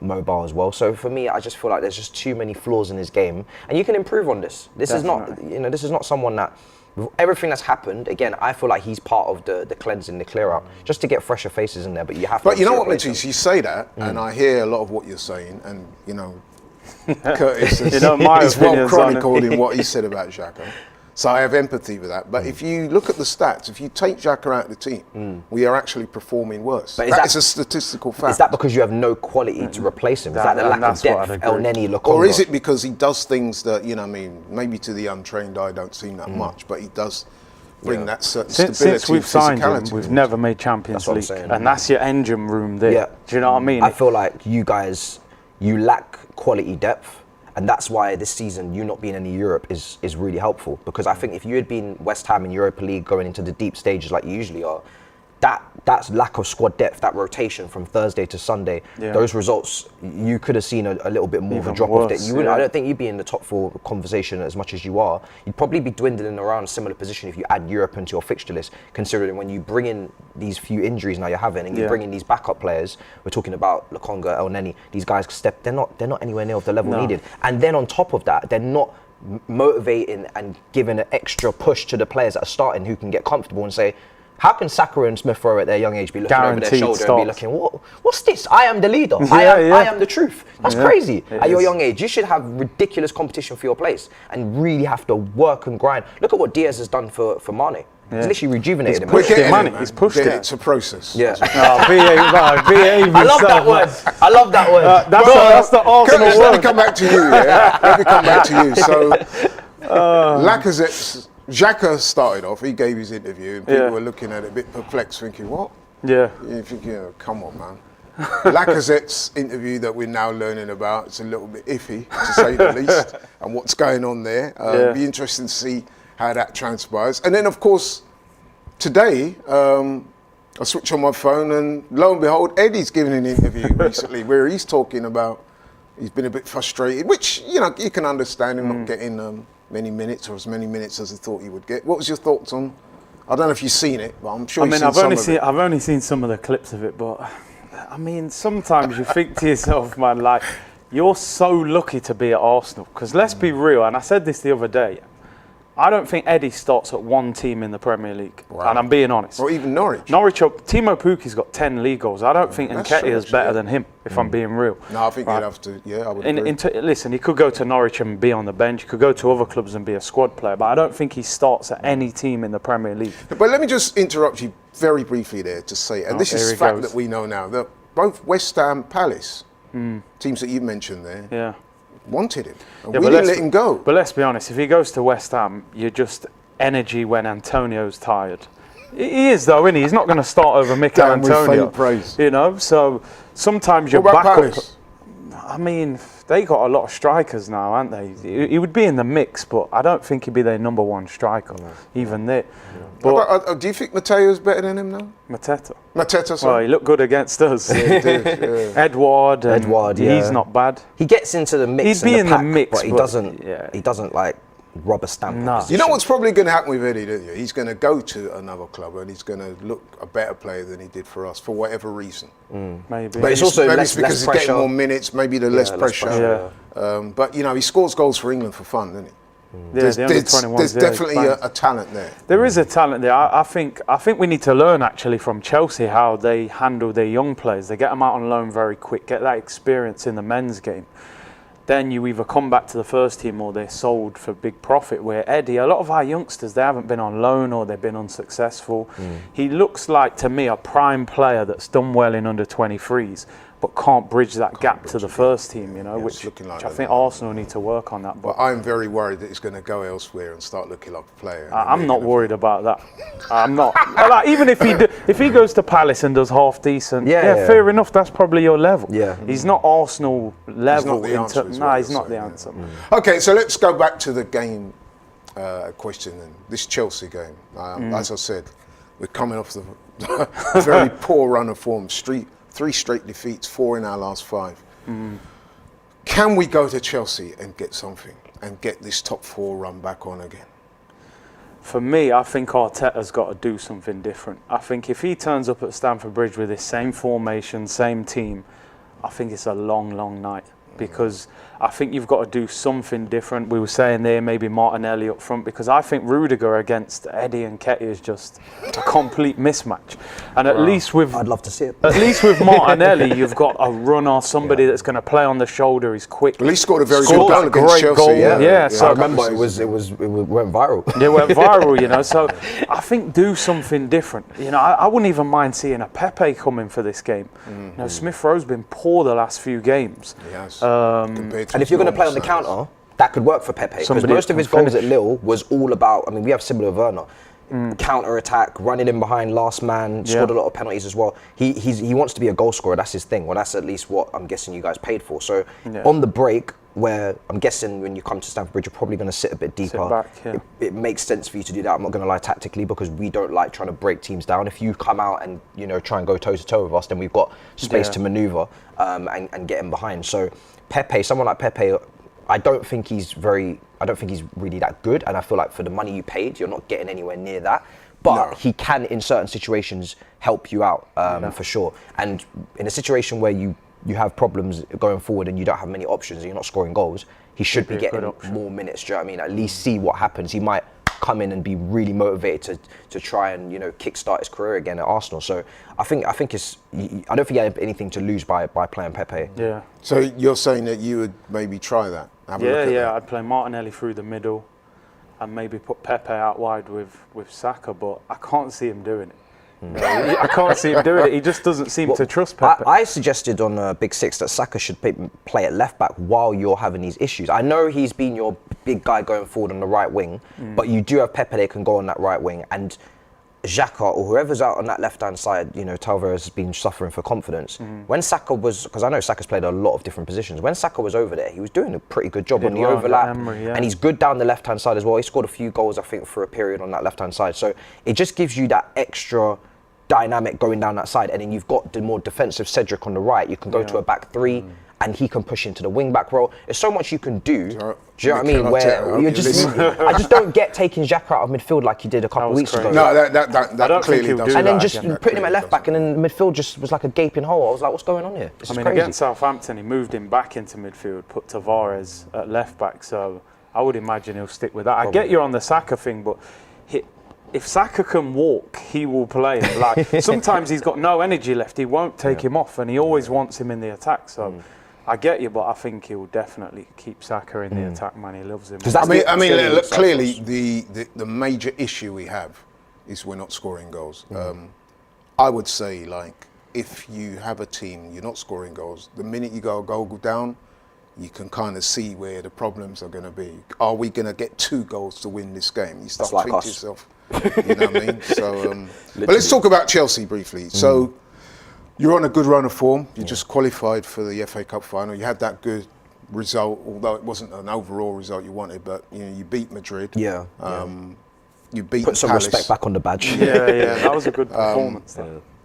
mobile as well. So for me, I just feel like there's just too many flaws in his game, and you can improve on this. This is not someone that. With everything that's happened, again, I feel like he's part of the cleansing, the clear out, just to get fresher faces in there. But you have to. But you know what, Mitchie? You say that, and I hear a lot of what you're saying, and Curtis is well chronicled in what he said about Xhaka. So I have empathy with that. But if you look at the stats, if you take Xhaka out of the team, we are actually performing worse. But that is a statistical fact. Is that because you have no quality to replace him? Is that the lack of depth, El Neni, Lokonga? Or is it because he does things that, maybe to the untrained eye don't seem that much, but he does bring that certain stability Since we've signed him, physicality. we've never made Champions League. And that's your engine room there. Yeah. Do you know what I mean? I feel like you guys, you lack quality depth. And that's why this season, you not being in Europe is really helpful. Because I think if you had been West Ham in Europa League going into the deep stages like you usually are, that's lack of squad depth, that rotation from Thursday to Sunday, those results, you could have seen a little bit more of a drop off. I don't think you'd be in the top four conversation as much as you are. You'd probably be dwindling around a similar position if you add Europe into your fixture list, considering when you bring in these few injuries now you're having, and you bring in these backup players. We're talking about Lokonga, El Neni. These guys they're not anywhere near of the level needed. And then on top of that, they're not motivating and giving an extra push to the players that are starting who can get comfortable and say, how can Saka and Smith Rowe at their young age be looking over their shoulder and be looking, what's this? I am the leader. I am the truth. That's crazy. At your young age, you should have ridiculous competition for your place and really have to work and grind. Look at what Diaz has done for Mane. He's literally rejuvenated him. He's pushed it. It's a process. Yeah. I love that word. I love that word. That's the Arsenal word. Let me come back to you. Let me come back to you. So, Lacazette's. Xhaka started off, he gave his interview, and people were looking at it a bit perplexed, thinking, what? Yeah. You're thinking, come on, man. Lacazette's interview that we're now learning about, it's a little bit iffy, to say the least, and what's going on there. It'll be interesting to see how that transpires. And then, of course, today, I switch on my phone, and lo and behold, Eddie's giving an interview recently where he's talking about, he's been a bit frustrated, which, you can understand him not getting many minutes, or as many minutes as he thought he would get. What was your thoughts on? I don't know if you've seen it, but I'm sure you've seen some of it. I've only seen some of the clips of it, but sometimes you think to yourself, man, like, you're so lucky to be at Arsenal. Because let's be real, and I said this the other day, I don't think Eddie starts at one team in the Premier League. Wow. And I'm being honest. Or even Norwich. Timo Pukki's got 10 league goals. I don't think Nketiah's better than him, if I'm being real. No, I think he'd have to, I would agree. Listen, he could go to Norwich and be on the bench. He could go to other clubs and be a squad player. But I don't think he starts at any team in the Premier League. But let me just interrupt you very briefly there to say, and this is fact that we know now, that both West Ham, Palace, teams that you mentioned there, wanted him. And we didn't let him go. But let's be honest, if he goes to West Ham, you're just energy when Antonio's tired. He is though, isn't he? He's not going to start over Mikel Antonio. Praise. You know, so sometimes you're back up. I mean, they got a lot of strikers now, aren't they? He would be in the mix, but I don't think he'd be their number one striker, even there. But do you think Mateo's better than him now? Mateta, sorry. Well, he looked good against us. Edward, he's not bad. He gets into the mix. He'd be in the mix, but he doesn't. He doesn't like rubber stamp. No. You know what's probably going to happen with Eddie, don't you? He's going to go to another club and he's going to look a better player than he did for us for whatever reason. Maybe. But it's also maybe less, it's because less he's pressure. getting more minutes, maybe the less pressure. But you know, he scores goals for England for fun, doesn't he? There's definitely a talent there. There is a talent there. I think we need to learn actually from Chelsea how they handle their young players. They get them out on loan very quick, get that experience in the men's game. Then you either come back to the first team or they're sold for big profit. Where Eddie, a lot of our youngsters, they haven't been on loan or they've been unsuccessful. He looks like, to me, a prime player that's done well in under 23s, but can't bridge that gap to the first team, you know, which I think Arsenal need to work on that. But I'm very worried that he's going to go elsewhere and start looking like a player. I'm not worried about that. I'm not. Like, even if he goes to Palace and does half decent, fair enough. That's probably your level. He's not Arsenal level. He's not the answer. He's not the answer. Okay, so let's go back to the game question then. This Chelsea game. As I said, we're coming off the very poor run of form. 3 straight defeats, 4 in our last 5. Can we go to Chelsea and get something and get this top 4 run back on again? For me, I think Arteta's got to do something different. I think if he turns up at Stamford Bridge with his same formation, same team, I think it's a long, long night. Because I think you've got to do something different. We were saying there maybe Martinelli up front, because I think Rudiger against Eddie and Nketiah is just a complete mismatch. And at least with I'd love to see it. At least with Martinelli, you've got a runner, somebody that's going to play on the shoulder. He's quick. At least scored a very good goal against Chelsea. So I remember it went viral. It went viral, you know. So I think do something different. You know, I wouldn't even mind seeing a Pepe come in for this game. You know, Smith Rowe's been poor the last few games. Yes. And if you're going to play on the counter, that could work for Pepe. Because most of his goals at Lille was all about, I mean, we have similar Werner. Counter attack, running in behind, last man, scored a lot of penalties as well. He wants to be a goal scorer, that's his thing. Well, that's at least what I'm guessing you guys paid for. So on the break, where I'm guessing when you come to Stamford Bridge, you're probably going to sit a bit deeper. Sit back, it makes sense for you to do that. I'm not going to lie, tactically, because we don't like trying to break teams down. If you come out and, you know, try and go toe to toe with us, then we've got space to manoeuvre and get in behind. So Pepe, someone like Pepe, I don't think he's really that good, and I feel like for the money you paid, you're not getting anywhere near that. But he can, in certain situations, help you out for sure. And in a situation where you have problems going forward and you don't have many options and you're not scoring goals, he should be getting more minutes. Do you know what I mean? At least see what happens. He might come in and be really motivated to try and, you know, kickstart his career again at Arsenal. So I think it's. I don't think he had anything to lose by playing Pepe. Yeah. So you're saying that you would maybe try that? I'd play Martinelli through the middle, and maybe put Pepe out wide with Saka. But I can't see him doing it. I can't see him doing it. He just doesn't seem to trust Pepe. I suggested on Big Six that Saka should play at left back while you're having these issues. I know he's been your big guy going forward on the right wing, but you do have Pepe that can go on that right wing, and Xhaka or whoever's out on that left-hand side, you know, Tavares has been suffering for confidence. When Saka was, because I know Saka's played a lot of different positions, when Saka was over there, he was doing a pretty good job on the overlap, and he's good down the left-hand side as well. He scored a few goals, I think, for a period on that left-hand side. So it just gives you that extra dynamic going down that side, and then you've got the more defensive Cedric on the right. You can go to a back 3 and he can push into the wing back role. There's so much you can do. Do you know what I mean? Mikel Where Arteta, you're just, I just don't get taking Xhaka out of midfield like he did a couple of weeks ago. No, that clearly does. And then just putting him at left back, and then midfield just was like a gaping hole. I was like, what's going on here? This is crazy. Against Southampton, he moved him back into midfield, put Tavares at left back. So I would imagine he'll stick with that. Probably. I get you on the Saka thing, but if Saka can walk, he will play him. Like sometimes he's got no energy left. He won't take him off, and he always wants him in the attack. So. I get you, but I think he'll definitely keep Saka in the attack, man. He loves him. Look, clearly the major issue we have is we're not scoring goals. I would say, like, if you have a team, you're not scoring goals, the minute you go a goal down, you can kind of see where the problems are going to be. Are we going to get 2 goals to win this game? You start to think to yourself, you know what I mean? So, but let's talk about Chelsea briefly. So. You're on a good run of form. You just qualified for the FA Cup final. You had that good result, although it wasn't an overall result you wanted. But you beat Madrid. Yeah. You beat Put some Palace. respect back on the badge. Yeah. That was a good performance.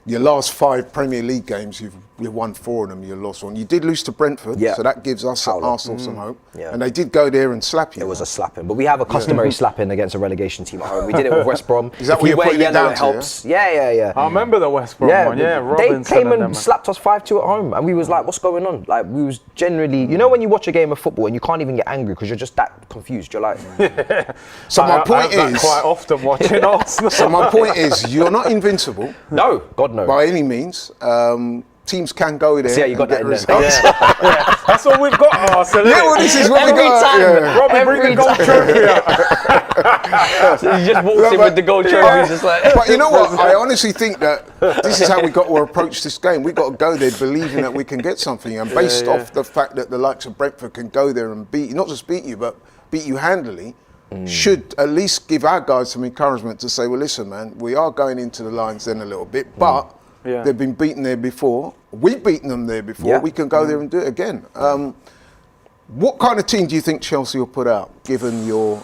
Your last 5 Premier League games, you've won 4 of them. You lost 1. You did lose to Brentford, so that gives us at Arsenal some hope. Yeah. And they did go there and slap you. It was a slapping, but we have a customary slapping against a relegation team at home. We did it with West Brom. Is that what you're putting it down to? Helps. Yeah. I remember the West Brom one. Yeah, they came and slapped us 5-2 at home, and we was like, "What's going on?" Like we was generally, when you watch a game of football and you can't even get angry because you're just that confused. You're like, So my point is, quite often watching Arsenal. So my point is, you're not invincible. No, God no. By any means. Teams can go there. See how you got that in there. Yeah. That's what we've got, Arsenal. Yeah, well, this is what we got. Robbie, bring the gold trophy out. He just walks in with the gold trophy. He's just like. But you know what? I honestly think that this is how we got to approach this game. We got to go there believing that we can get something, and based off the fact that the likes of Brentford can go there and beat you, not just beat you, but beat you handily. Should at least give our guys some encouragement to say, well, listen, man, we are going into the lines then a little bit, but they've been beaten there before. We've beaten them there before. Yeah. We can go there and do it again. What kind of team do you think Chelsea will put out, given your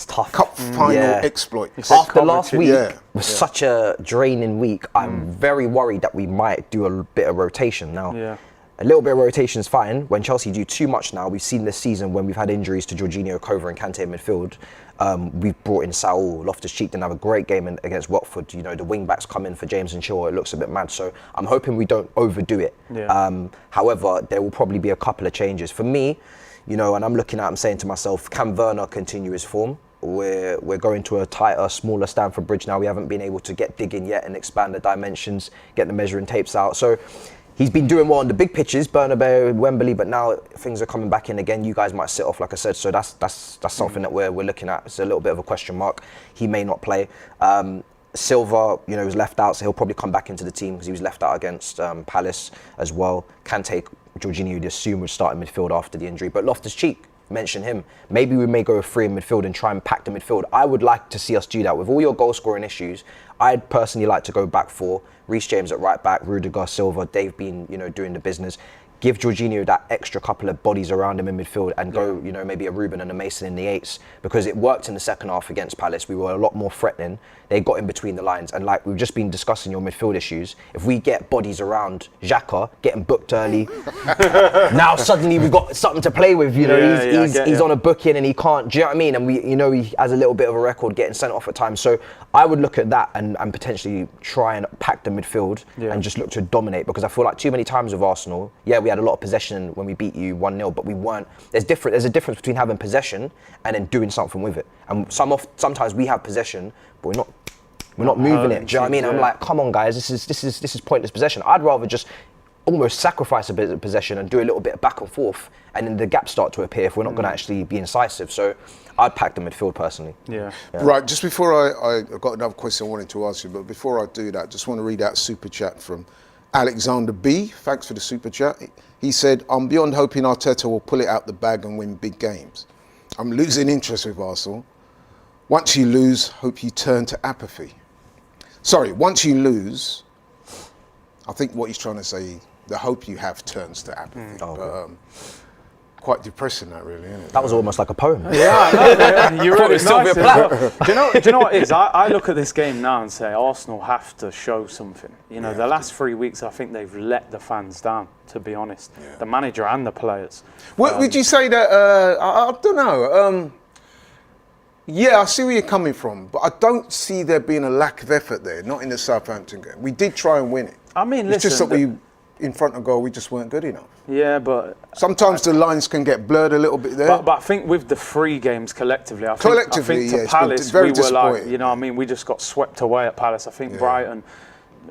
cup final exploit? After last week was such a draining week, I'm very worried that we might do a bit of rotation now. A little bit of rotation is fine. When Chelsea do too much now, we've seen this season when we've had injuries to Jorginho, Kovac and Kante in midfield. We've brought in Saul. Loftus-Cheek didn't have a great game against Watford. The wing backs come in for James and Chilwell. It looks a bit mad. So I'm hoping we don't overdo it. However, there will probably be a couple of changes. For me, and I'm saying to myself, can Werner continue his form? We're going to a tighter, smaller Stamford Bridge now. We haven't been able to get digging yet and expand the dimensions, get the measuring tapes out. So he's been doing well on the big pitches, Bernabeu, Wembley, but now things are coming back in again. You guys might sit off, like I said, so that's something that we're looking at. It's a little bit of a question mark. He may not play. Silva, was left out, so he'll probably come back into the team because he was left out against Palace as well. Kante, Jorginho, you'd assume would start in midfield after the injury, but Loftus-Cheek, mention him. Maybe we may go with 3 in midfield and try and pack the midfield. I would like to see us do that. With all your goal scoring issues, I'd personally like to go back 4. Reece James at right back, Rudiger, Silva, they've been, doing the business. Give Jorginho that extra couple of bodies around him in midfield and go, maybe a Ruben and a Mason in the 8s, because it worked in the second half against Palace. We were a lot more threatening. They got in between the lines, and like we've just been discussing your midfield issues, if we get bodies around Xhaka, getting booked early, now suddenly we've got something to play with. He's on a booking and he can't. Do you know what I mean? And he has a little bit of a record getting sent off at times. So I would look at that and potentially try and pack the midfield and just look to dominate, because I feel like too many times with Arsenal, we had a lot of possession when we beat you 1-0, but we weren't. There's a difference between having possession and then doing something with it. And sometimes we have possession, but we're not moving it. Do you know what I mean? I'm like, come on, guys, this is pointless possession. I'd rather just almost sacrifice a bit of possession and do a little bit of back and forth, and then the gaps start to appear if we're not going to actually be incisive. So I'd pack the midfield personally. Right, just before I've got another question I wanted to ask you, but before I do that, just want to read out super chat from Alexander B. Thanks for the super chat. He said, I'm beyond hoping Arteta will pull it out the bag and win big games. I'm losing interest with Arsenal. Once you lose, hope you turn to apathy. Sorry, once you lose, I think what he's trying to say, the hope you have turns to apathy. quite depressing, that really, isn't it? That was almost like a poem. Yeah, I know, yeah. You wrote it Sylvia nice. Plath. Do you know what it is? I look at this game now and say Arsenal have to show something. You know, the last 3 weeks, I think they've let the fans down, to be honest. Yeah. The manager and the players. Would you say that, I don't know, yeah, I see where you're coming from, but I don't see there being a lack of effort there, not in the Southampton game. We did try and win it. I mean, It's just that listen, in front of goal, we just weren't good enough. yeah, but Sometimes the lines can get blurred a little bit there. But I think with the 3 games collectively, I Collectively, think yeah, to it's been Palace very we were like, disappointing. you know what I mean, we just got swept away at Palace. I think Brighton,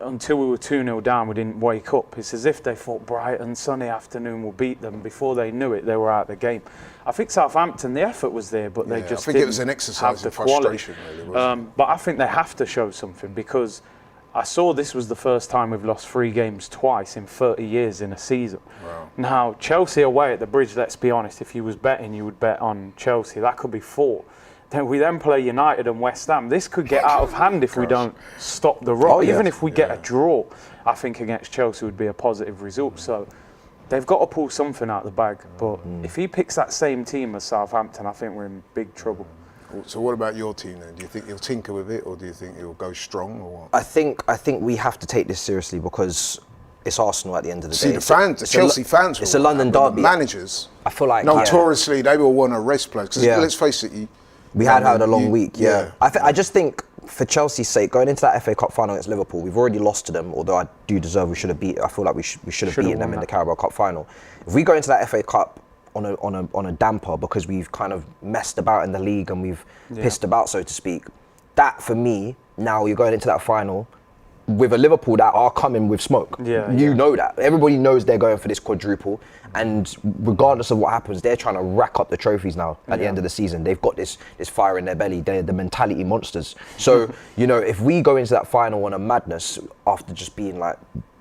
until we were 2-0 down, we didn't wake up. It's as if they thought Brighton, sunny afternoon will beat them. Before they knew it, they were out of the game. I think Southampton, the effort was there, but they just I think it was an exercise have in the quality. frustration, really, wasn't it? But I think they have to show something, because I saw this was the first time we've lost 3 games twice in 30 years in a season. Wow. Now, Chelsea away at the Bridge, let's be honest, if you was betting, you would bet on Chelsea. That could be 4. Then we play United and West Ham. This could get out of hand if we don't stop the rot. Oh, yeah. Even if we get a draw, I think against Chelsea would be a positive result. So they've got to pull something out of the bag. But if he picks that same team as Southampton, I think we're in big trouble. So what about your team then? Do you think you'll tinker with it, or do you think you'll go strong, or what? I think we have to take this seriously, because it's Arsenal at the end of the See, day. the fans, the Chelsea fans, it's a will, London but derby. The managers, I feel like notoriously, they will want to rest players. Because let's face it, we had a long week. Yeah, I just think for Chelsea's sake, going into that FA Cup final against Liverpool, we've already lost to them. Although I do deserve, we should have beat. I feel like we should have beaten them in the Carabao Cup final. If we go into that FA Cup on a damper, because we've kind of messed about in the league and we've pissed about, so to speak, that for me, now you're going into that final with a Liverpool that are coming with smoke. You know that. Everybody knows they're going for this quadruple, and regardless of what happens, they're trying to rack up the trophies now at the end of the season. They've got this fire in their belly. They're the mentality monsters. So, you know, if we go into that final on a madness after just being like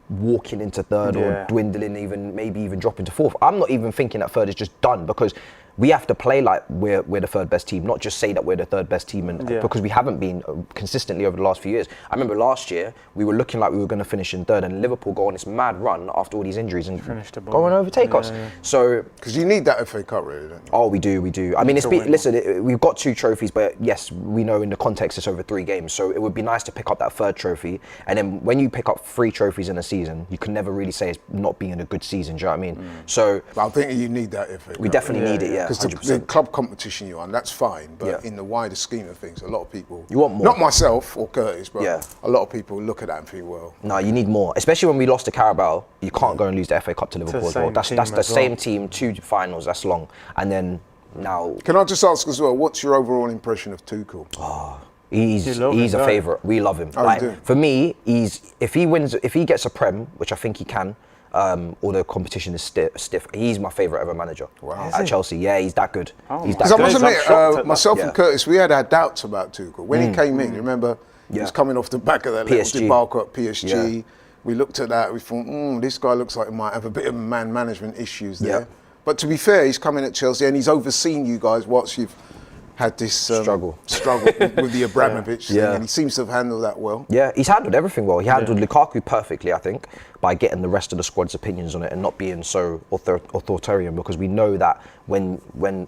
walking into 3rd or dwindling, maybe even dropping to 4th, I'm not even thinking that 3rd is just done, because we have to play like we're the 3rd best team, not just say that we're the 3rd best team, and because we haven't been consistently over the last few years. I remember last year we were looking like we were going to finish in 3rd, and Liverpool go on this mad run after all these injuries and go and overtake us. So because you need that FA Cup, really, don't you? Oh, we do. I mean, we've got 2 trophies, but yes, we know in the context it's over 3 games. So it would be nice to pick up that 3rd trophy. And then when you pick up 3 trophies in a season, you can never really say it's not being a good season. Do you know what I mean? So I think you need that FA Cup. We definitely need it. Yeah. Because the club competition you're on, that's fine, but in the wider scheme of things, a lot of people, you want more. Not myself or Curtis, but a lot of people look at that and think, well, no, you need more. Especially when we lost to Carabao, you can't go and lose the FA Cup to Liverpool as well. That's the same team, 2 finals, that's long. And then now, can I just ask as well, what's your overall impression of Tuchel? Oh, he's a favourite. We love him. For me, if he gets a Prem, which I think he can, although the competition is stiff, he's my favourite ever manager at Chelsea. Yeah, he's that good. Because I must admit, myself and Curtis, we had our doubts about Tuchel. When he came in, you remember, he was coming off the back of that little debacle at PSG. Yeah. We looked at that, we thought, this guy looks like he might have a bit of man management issues there. Yeah. But to be fair, he's coming at Chelsea and he's overseen you guys whilst you've had this struggle with the Abramovich thing, and he seems to have handled that well. Yeah, he's handled everything well. He handled Lukaku perfectly, I think, by getting the rest of the squad's opinions on it and not being so authoritarian, because we know that when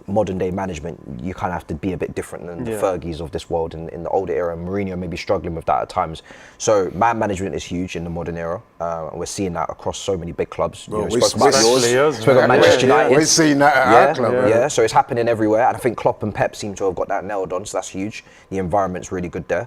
modern day management, you kind of have to be a bit different than the Fergies of this world in the older era. Mourinho may be struggling with that at times. So man management is huge in the modern era. And we're seeing that across so many big clubs. Well, we spoke about yours, spoke about Manchester United. We're seeing that at our club. Yeah, so it's happening everywhere, and I think Klopp and Pep seem to have got that nailed on, so that's huge. The environment's really good there.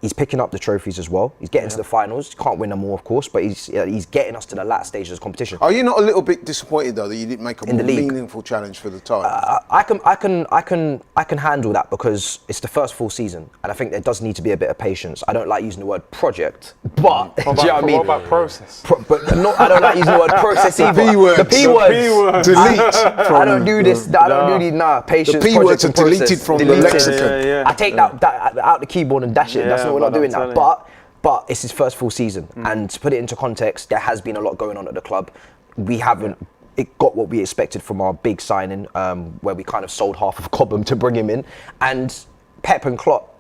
He's picking up the trophies as well. He's getting to the finals. Can't win them all, of course, but he's getting us to the last stages of the competition. Are you not a little bit disappointed though that you didn't make a more meaningful challenge for the title? I can handle that, because it's the first full season, and I think there does need to be a bit of patience. I don't like using the word project, but do you know what I mean? What about process? I don't like using the word process either. The P word. Delete. I don't do this. I don't do these. Patience. The P words are deleted from the lexicon. I take that out the keyboard and dash it. That's not, we're not doing that. But it's his first full season, and to put it into context, there has been a lot going on at the club. We haven't got what we expected from our big signing, where we kind of sold half of Cobham to bring him in. And Pep and Klopp,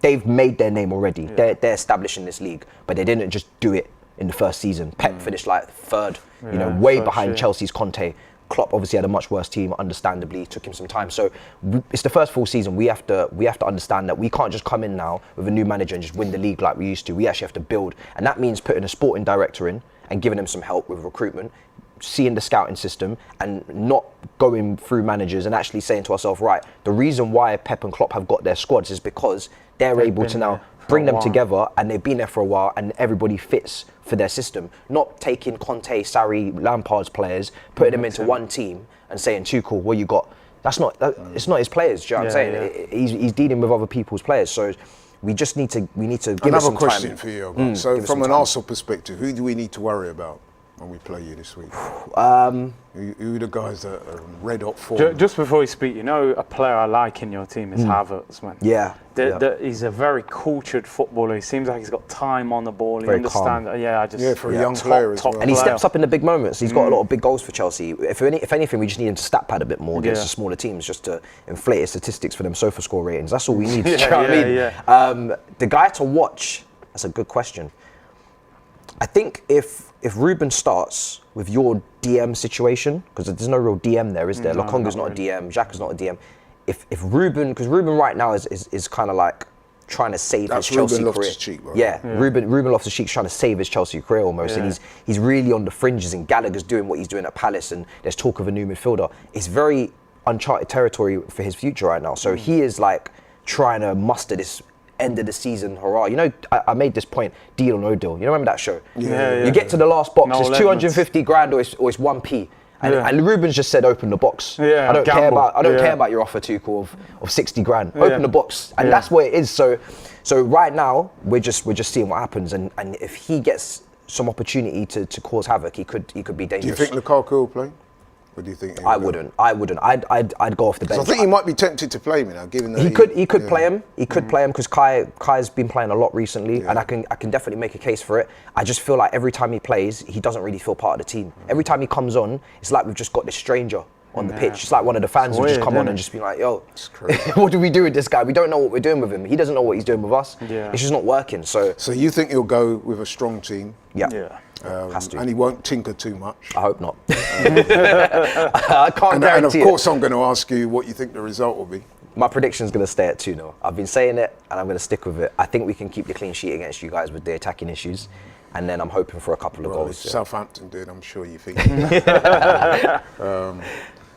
they've made their name already. They're established in this league, but they didn't just do it in the first season. Pep finished like 3rd, way behind Chelsea's Conte. Klopp obviously had a much worse team, understandably, took him some time. So it's the first full season. We have to understand that we can't just come in now with a new manager and just win the league like we used to. We actually have to build, and that means putting a sporting director in and giving him some help with recruitment, seeing the scouting system, and not going through managers and actually saying to ourselves, right, the reason why Pep and Klopp have got their squads is because they're able to now bring them together, and they've been there for a while, and everybody fits for their system. Not taking Conte, Sarri, Lampard's players, putting them into one team and saying, Tuchel, what you got? It's not his players, do you know what I'm saying? He's dealing with other people's players. So we just need to give us some time. Another question for you. So from an Arsenal perspective, who do we need to worry about when we play you this week? Who are the guys that are red hot form? Just before you speak, you know, a player I like in your team is Havertz, man. Yeah. He's a very cultured footballer. He seems like he's got time on the ball. Very he understands. Calm. For a young player as well. And he steps up in the big moments. He's got a lot of big goals for Chelsea. If anything, we just need him to stat pad a bit more against the smaller teams, just to inflate his statistics for them sofa score ratings. That's all we need. Do you know what I mean? The guy to watch. That's a good question. I think if Ruben starts with your DM situation, because there's no real DM there, is there? Lokonga's not a DM, Xhaka's not a DM. If Ruben, because Ruben right now is kind of like trying to save his Chelsea career. Loftus-Cheek, right? Yeah, Ruben Loftus-Cheek's trying to save his Chelsea career almost, and he's really on the fringes, and Gallagher's doing what he's doing at Palace, and there's talk of a new midfielder. It's very uncharted territory for his future right now. So he is like trying to muster this end of the season hurrah. You know, I made this point, deal or no deal. You remember that show? Yeah. You get to the last box, it's 250 grand or it's 1p. And Ruben's just said, open the box. Yeah, I don't care about your offer, Tuchel, of 60 grand. Open the box, and that's what it is. So right now we're just seeing what happens, and if he gets some opportunity to cause havoc, he could be dangerous. Do you think Lukaku will play? Or do you think I wouldn't. I'd go off the bench. I think he might be tempted to play me now, given that he could play him. He could play him because Kai's been playing a lot recently, and I can definitely make a case for it. I just feel like every time he plays, he doesn't really feel part of the team. Every time he comes on, it's like we've just got this stranger on the pitch. It's like one of the fans who just come on and just be like, yo, what do we do with this guy? We don't know what we're doing with him. He doesn't know what he's doing with us. Yeah. It's just not working. So you think he'll go with a strong team? Yeah. Has to. And he won't tinker too much. I hope not. I can't guarantee and of course I'm going to ask you what you think the result will be. My prediction's going to stay at 2-0. I've been saying it and I'm going to stick with it. I think we can keep the clean sheet against you guys with the attacking issues, and then I'm hoping for a couple of goals. Southampton did, I'm sure you think.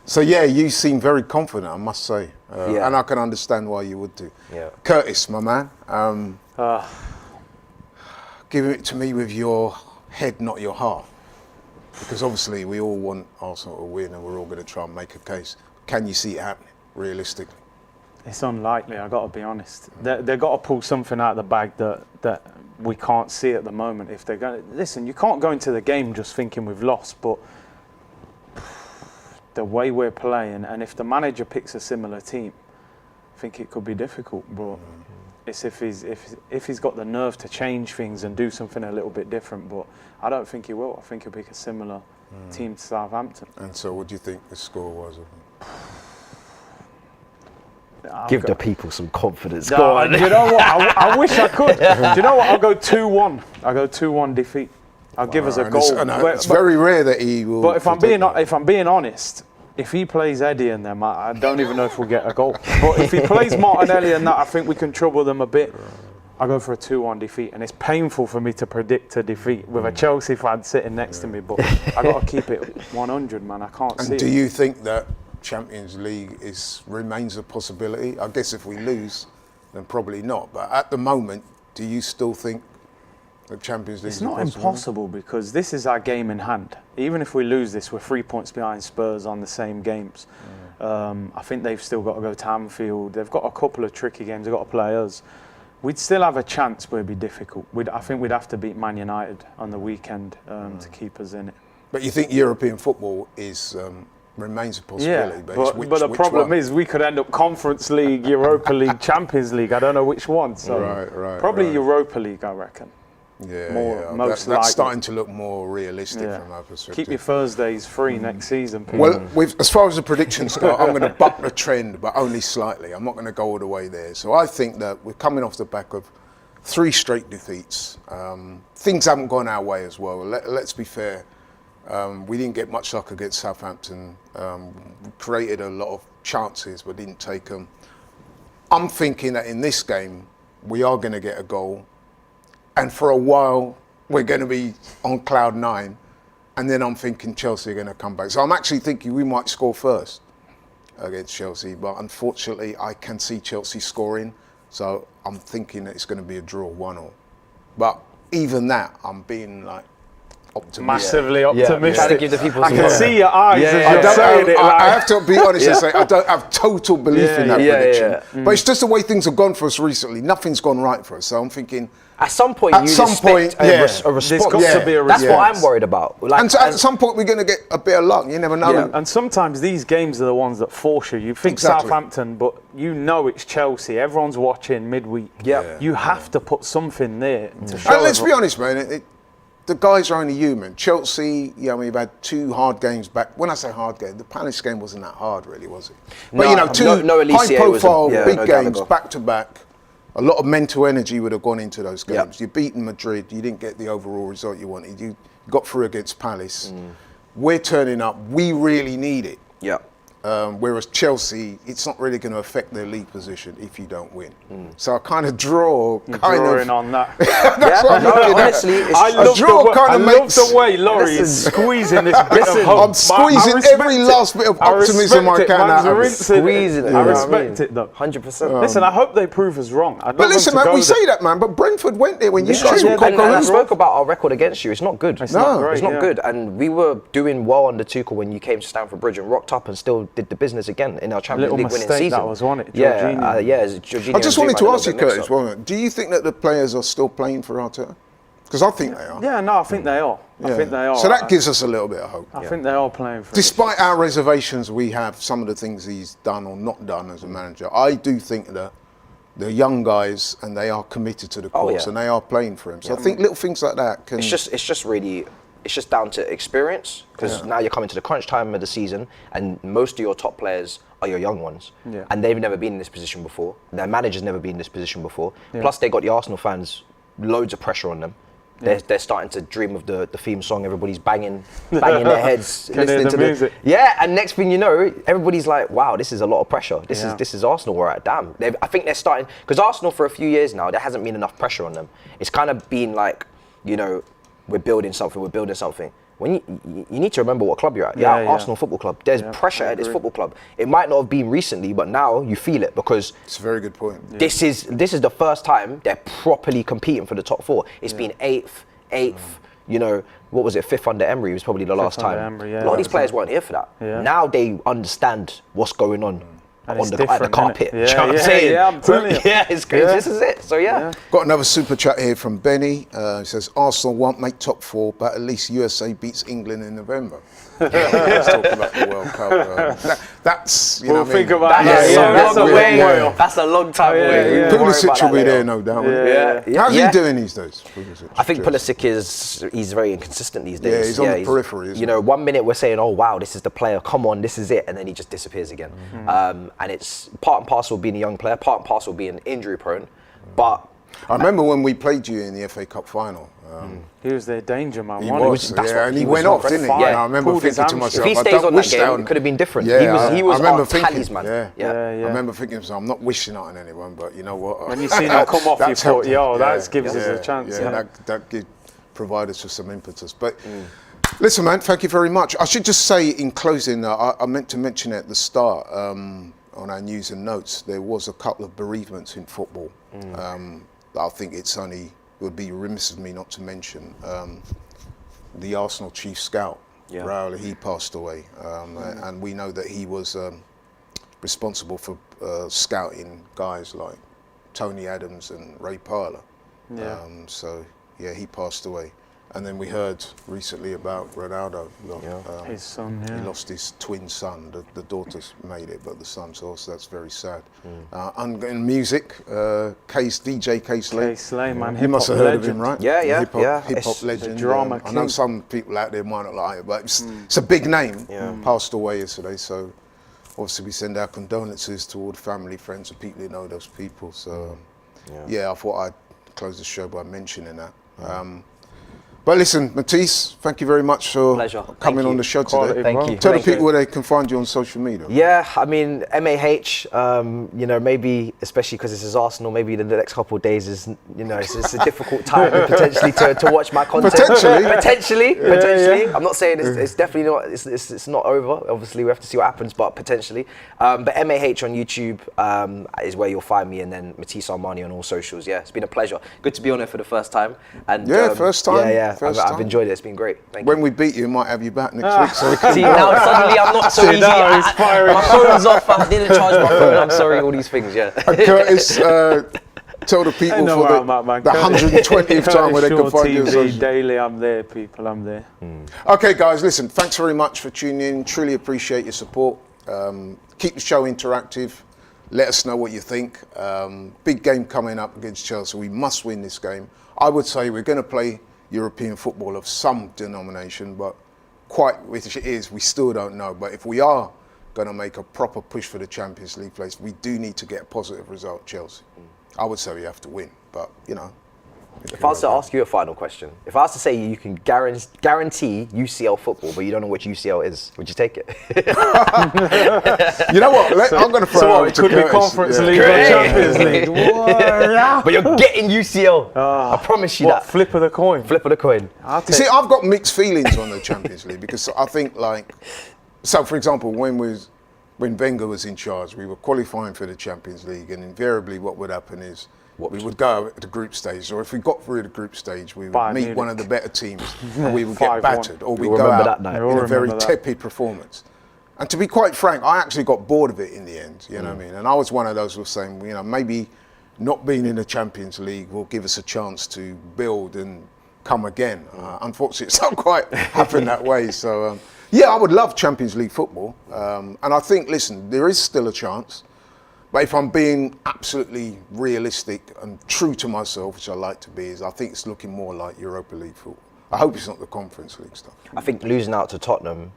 So you seem very confident, I must say. And I can understand why you would do. Yeah. Curtis, my man, give it to me with your head, not your heart. Because obviously we all want Arsenal to win and we're all going to try and make a case. Can you see it happening, realistically? It's unlikely, I've got to be honest. They've got to pull something out of the bag that we can't see at the moment. If they're going to, listen, you can't go into the game just thinking we've lost, but the way we're playing, and if the manager picks a similar team, I think it could be difficult, but it's if he's got the nerve to change things and do something a little bit different, but I don't think he will. I think he'll pick a similar team to Southampton. And so what do you think the score was? Give the people some confidence. No, Go on. you know what? I wish I could. Do you know what? I'll go 2-1. I'll go 2-1 defeat. I'll give us a goal. It's very rare that he will. But if I'm being honest, if he plays Eddie and them, I don't even know if we'll get a goal. But if he plays Martinelli and that, I think we can trouble them a bit. I'll go for a 2-1 defeat, and it's painful for me to predict a defeat with a Chelsea fan sitting next to me, but I got to keep it 100, man. I can't see. And do you think that Champions League remains a possibility? I guess if we lose, then probably not. But at the moment, do you still think the Champions League is not impossible, because this is our game in hand. Even if we lose this, we're 3 points behind Spurs on the same games. I think they've still got to go to Anfield. They've got a couple of tricky games. They've got to play us. We'd still have a chance, but it'd be difficult. I think we'd have to beat Man United on the weekend to keep us in it. But you think European football remains a possibility? Yeah, but the problem is we could end up Conference League, Europa League, Champions League. I don't know which one. So probably Europa League, I reckon. Most likely. That's starting to look more realistic from our perspective. Keep your Thursdays free next season, people. Well, as far as the predictions go, I'm going to buck the trend, but only slightly. I'm not going to go all the way there. So I think that we're coming off the back of 3 straight defeats. Things haven't gone our way as well. Let's be fair. We didn't get much luck against Southampton. We created a lot of chances, but didn't take them. I'm thinking that in this game, we are going to get a goal. And for a while, we're going to be on cloud 9. And then I'm thinking Chelsea are going to come back. So I'm actually thinking we might score first against Chelsea. But unfortunately, I can see Chelsea scoring. So I'm thinking that it's going to be a draw, 1-1. But even that, I'm being like optimistic. Massively optimistic. Trying to give the people I some can hope. see your eyes as I, you're don't, saying it. I Like, have to be honest and say I don't have total belief in that prediction. But it's just the way things have gone for us recently. Nothing's gone right for us. So I'm thinking At some point, you expect a response. There's got to be a That's what response. I'm worried about. Like, and at some point we're going to get a bit of luck. You never know. And sometimes these games are the ones that force you. You think Exactly. Southampton, but you know it's Chelsea. Everyone's watching midweek. Yeah. You have to put something there to show. And let's be honest, man. The guys are only human. Chelsea, we've had 2 hard games back. When I say hard game, the Palace game wasn't that hard, really, was it? But 2 high-profile big games back to back. A lot of mental energy would have gone into those games. You've beaten Madrid. You didn't get the overall result you wanted. You got through against Palace. We're turning up. We really need it. Yeah. Whereas Chelsea, it's not really going to affect their league position if you don't win. So I kind of draw. Drawing on that. That's what I'm looking at. honestly, I love the way Laurie Listen. is squeezing this bit of hope. I'm squeezing every last bit of optimism I can out of it. Squeezing it. I respect it though. 100%. Listen, I hope they prove us wrong. But listen, man, we say that, man, but Brentford went there when you guys were And I spoke about our record against you. It's not good. It's not great, It's not good. And we were doing well under Tuchel when you came to Stamford Bridge and rocked up and still did the business again in our Champions League winning season. That was, wasn't it? I just wanted to ask you, Curtis, do you think that the players are still playing for Arteta? Because I think they are. Yeah, no, I think they are. I think they are. So that gives us a little bit of hope. I think they are playing for Despite our reservations we have, some of the things he's done or not done as a manager, I do think that they're young guys and they are committed to the cause and they are playing for him. So I think little things like that can... It's just down to experience, because now you're coming to the crunch time of the season and most of your top players are your young ones. And they've never been in this position before. Their manager's never been in this position before. Plus they got the Arsenal fans, loads of pressure on them. They're starting to dream of the theme song. Everybody's banging their heads, listening to the music. And next thing you know, everybody's like, "Wow, this is a lot of pressure. This is Arsenal. We're at damn." I think they're starting, because Arsenal for a few years now, there hasn't been enough pressure on them. It's kind of been like, we're building something. When you need to remember what club you're at. Arsenal Football Club. There's pressure at this football club. It might not have been recently, but now you feel it, because it's a very good point. This is the first time they're properly competing for the top 4. It's been eighth. What was it? 5th under Emery was probably the last time. A lot of these players weren't here for that. Now they understand what's going on. At the carpet. Do you know what I'm saying? I'm telling you. It's crazy. This is it. So Got another super chat here from Benny. He says, Arsenal won't make top 4, but at least USA beats England in November. Let's talk about the World Cup. That's, we'll think about that. That's a long time away. Pulisic will be there, no doubt. How's he doing these days? I think Pulisic he's very inconsistent these days. Yeah, he's on the periphery, isn't he? 1 minute we're saying, oh wow, this is the player, come on, this is it, and then he just disappears again. And it's part and parcel of being a young player, part and parcel of being injury prone. But I remember when we played you in the FA Cup final. He was their danger man. He was, and he went off, didn't he? Yeah. And I remember thinking to myself, if he stays on that game, it could have been different. He was our talisman. I remember thinking to myself, I'm not wishing that on anyone, but you know what? When you see him come off, you thought, that gives us a chance. That provided us with some impetus. But listen, man, thank you very much. I should just say in closing, I meant to mention at the start, on our news and notes, there was a couple of bereavements in football. I think it would be remiss of me not to mention the Arsenal chief scout, Raul. He passed away, and we know that he was responsible for scouting guys like Tony Adams and Ray Parlour. He passed away. And then we heard recently about Ronaldo. His son, He lost his twin son. The daughters made it, but the son, so that's very sad. In music, DJ K-Slay. Man. You must have heard of him, right? Hip-hop legend. Drama I know some people out there might not like it, but it's a big name. Passed away yesterday, so obviously we send our condolences to all the family, friends, and people who know those people. So, I thought I'd close the show by mentioning that. But listen, Matisse, thank you very much for Pleasure. coming Thank on you. the show Quality, today. Thank you. Tell the Thank you. people where they can find you on social media. Yeah, I mean, MAH, you know, maybe, especially because this is Arsenal, maybe the next couple of days is, you know, it's a difficult time potentially to watch my content. Potentially. Yeah. I'm not saying it's definitely not, it's not over. Obviously, we have to see what happens, but potentially. But MAH on YouTube is where you'll find me, and then Matisse Armani on all socials. Yeah, it's been a pleasure. Good to be on here for the first time. And First time. Yeah, First I've time. enjoyed it. It's been great. Thank you. When we beat you, we might have you back next week. So we can See, now suddenly I'm not so easy. now he's firing My phone's off. I didn't charge my phone. I'm sorry, all these things, yeah. And Curtis, tell the people know for where the, I'm at, man. the 120th time where they can find you on TV social. daily, I'm there, people, I'm there. Okay, guys, listen, thanks very much for tuning in. Truly appreciate your support. Keep the show interactive. Let us know what you think. Big game coming up against Chelsea. We must win this game. I would say we're going to play European football of some denomination, but quite which it is, we still don't know. But if we are going to make a proper push for the Champions League place, we do need to get a positive result, Chelsea. I would say we have to win, but, you know. If I was to ask you a final question, if I was to say you can guarantee UCL football, but you don't know which UCL is, would you take it? You know what? I'm going to throw it over It to could be Curtis. Conference Yeah. League or Champions League. But you're getting UCL. I promise you What, that. flip of the coin? Flip of the coin. You see, I've got mixed feelings on the Champions League because I think, like, so for example, when Wenger was in charge, we were qualifying for the Champions League, and invariably what would happen is we would go at the group stage, or if we got through the group stage, we would Bayern meet Munich. one of the better teams, and we would get 5-1. battered, or we'd You'll go remember out that night. in a very Remember that. tepid performance. And to be quite frank, I actually got bored of it in the end, you know what I mean? And I was one of those who was saying, you know, maybe not being in the Champions League will give us a chance to build and come again. Unfortunately, it's not quite happened that way. So, yeah, I would love Champions League football. And I think, listen, there is still a chance. But if I'm being absolutely realistic and true to myself, which I like to be, is I think it's looking more like Europa League football. I hope it's not the Conference League stuff. I think losing out to Tottenham,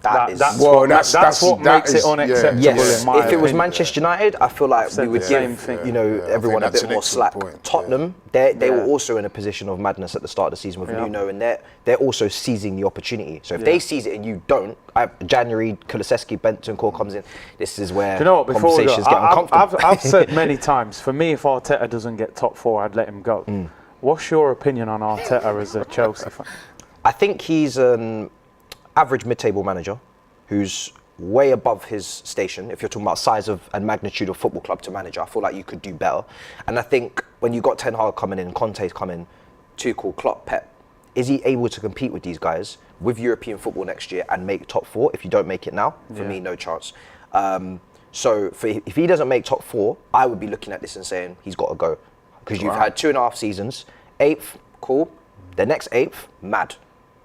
that's That's Well, what, that's- that's what that makes is- it unacceptable yes. in my If it was opinion. Manchester United, I feel like said we would the give same thing. you know Yeah, I everyone a think that's bit an more excellent slack. point, Tottenham, they Yeah. were also in a position of madness at the start of the season with Yeah. Nuno, and they're also seizing the opportunity. So if they seize it and you don't, January Kulusevski, Bentancur comes in. This is where Do you know what? Before we go, conversations get uncomfortable. I've said many times, for me, if Arteta doesn't get top 4, I'd let him go. What's your opinion on Arteta as a Chelsea fan? I think he's an average mid-table manager who's way above his station. If you're talking about size of and magnitude of football club to manager, I feel like you could do better. And I think when you got Ten Hag coming in, Conte's coming, Tuchel, Klopp, Pep, is he able to compete with these guys with European football next year and make top 4? If you don't make it now, for me, no chance. So if he doesn't make top 4, I would be looking at this and saying he's got to go. Because you've had 2.5 seasons, 8th, cool. The next 8th, mad.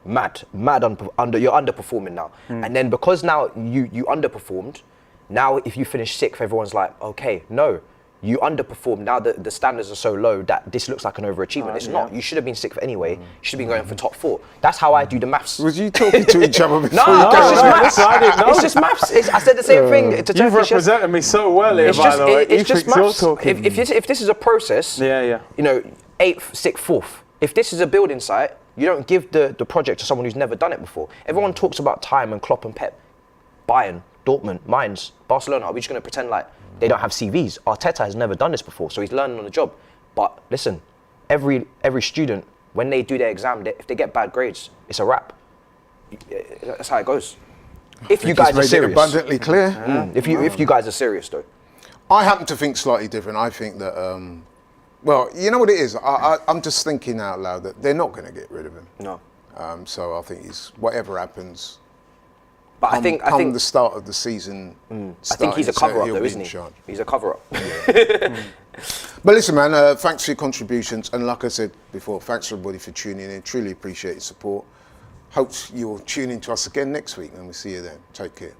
You're underperforming now. And then because now you underperformed, now if you finish 6th, everyone's like, okay, no, you underperformed. Now the standards are so low that this looks like an overachievement. It's not. You should have been 6th anyway. You should have been going for top 4. That's how I do the maths. Was you talking to each other before No, you it's just came? maths. I didn't know. It's just maths. I said the same thing to You've Turkish. represented me so well here, It's by just, the way. it's You just think you're maths. talking- If this is a process, Yeah. you know, 8th, 6th, 4th. If this is a building site, you don't give the project to someone who's never done it before. Everyone talks about time and Klopp and Pep. Bayern, Dortmund, Mainz, Barcelona. Are we just going to pretend like they don't have CVs? Arteta has never done this before, so he's learning on the job. But listen, every student, when they do their exam, if they get bad grades, it's a wrap. That's how it goes. If you guys are Made it serious. abundantly clear. If you guys are serious though. I happen to think slightly different. I think that, well, you know what it is? I'm just thinking out loud that they're not going to get rid of him. No. So I think whatever happens, But I think the start of the season, I think he's a cover-up he'll though, be isn't in he? charge. He's a cover-up. But listen, man, thanks for your contributions. And like I said before, thanks everybody for tuning in. Truly appreciate your support. Hope you'll tune in to us again next week and we'll see you then. Take care.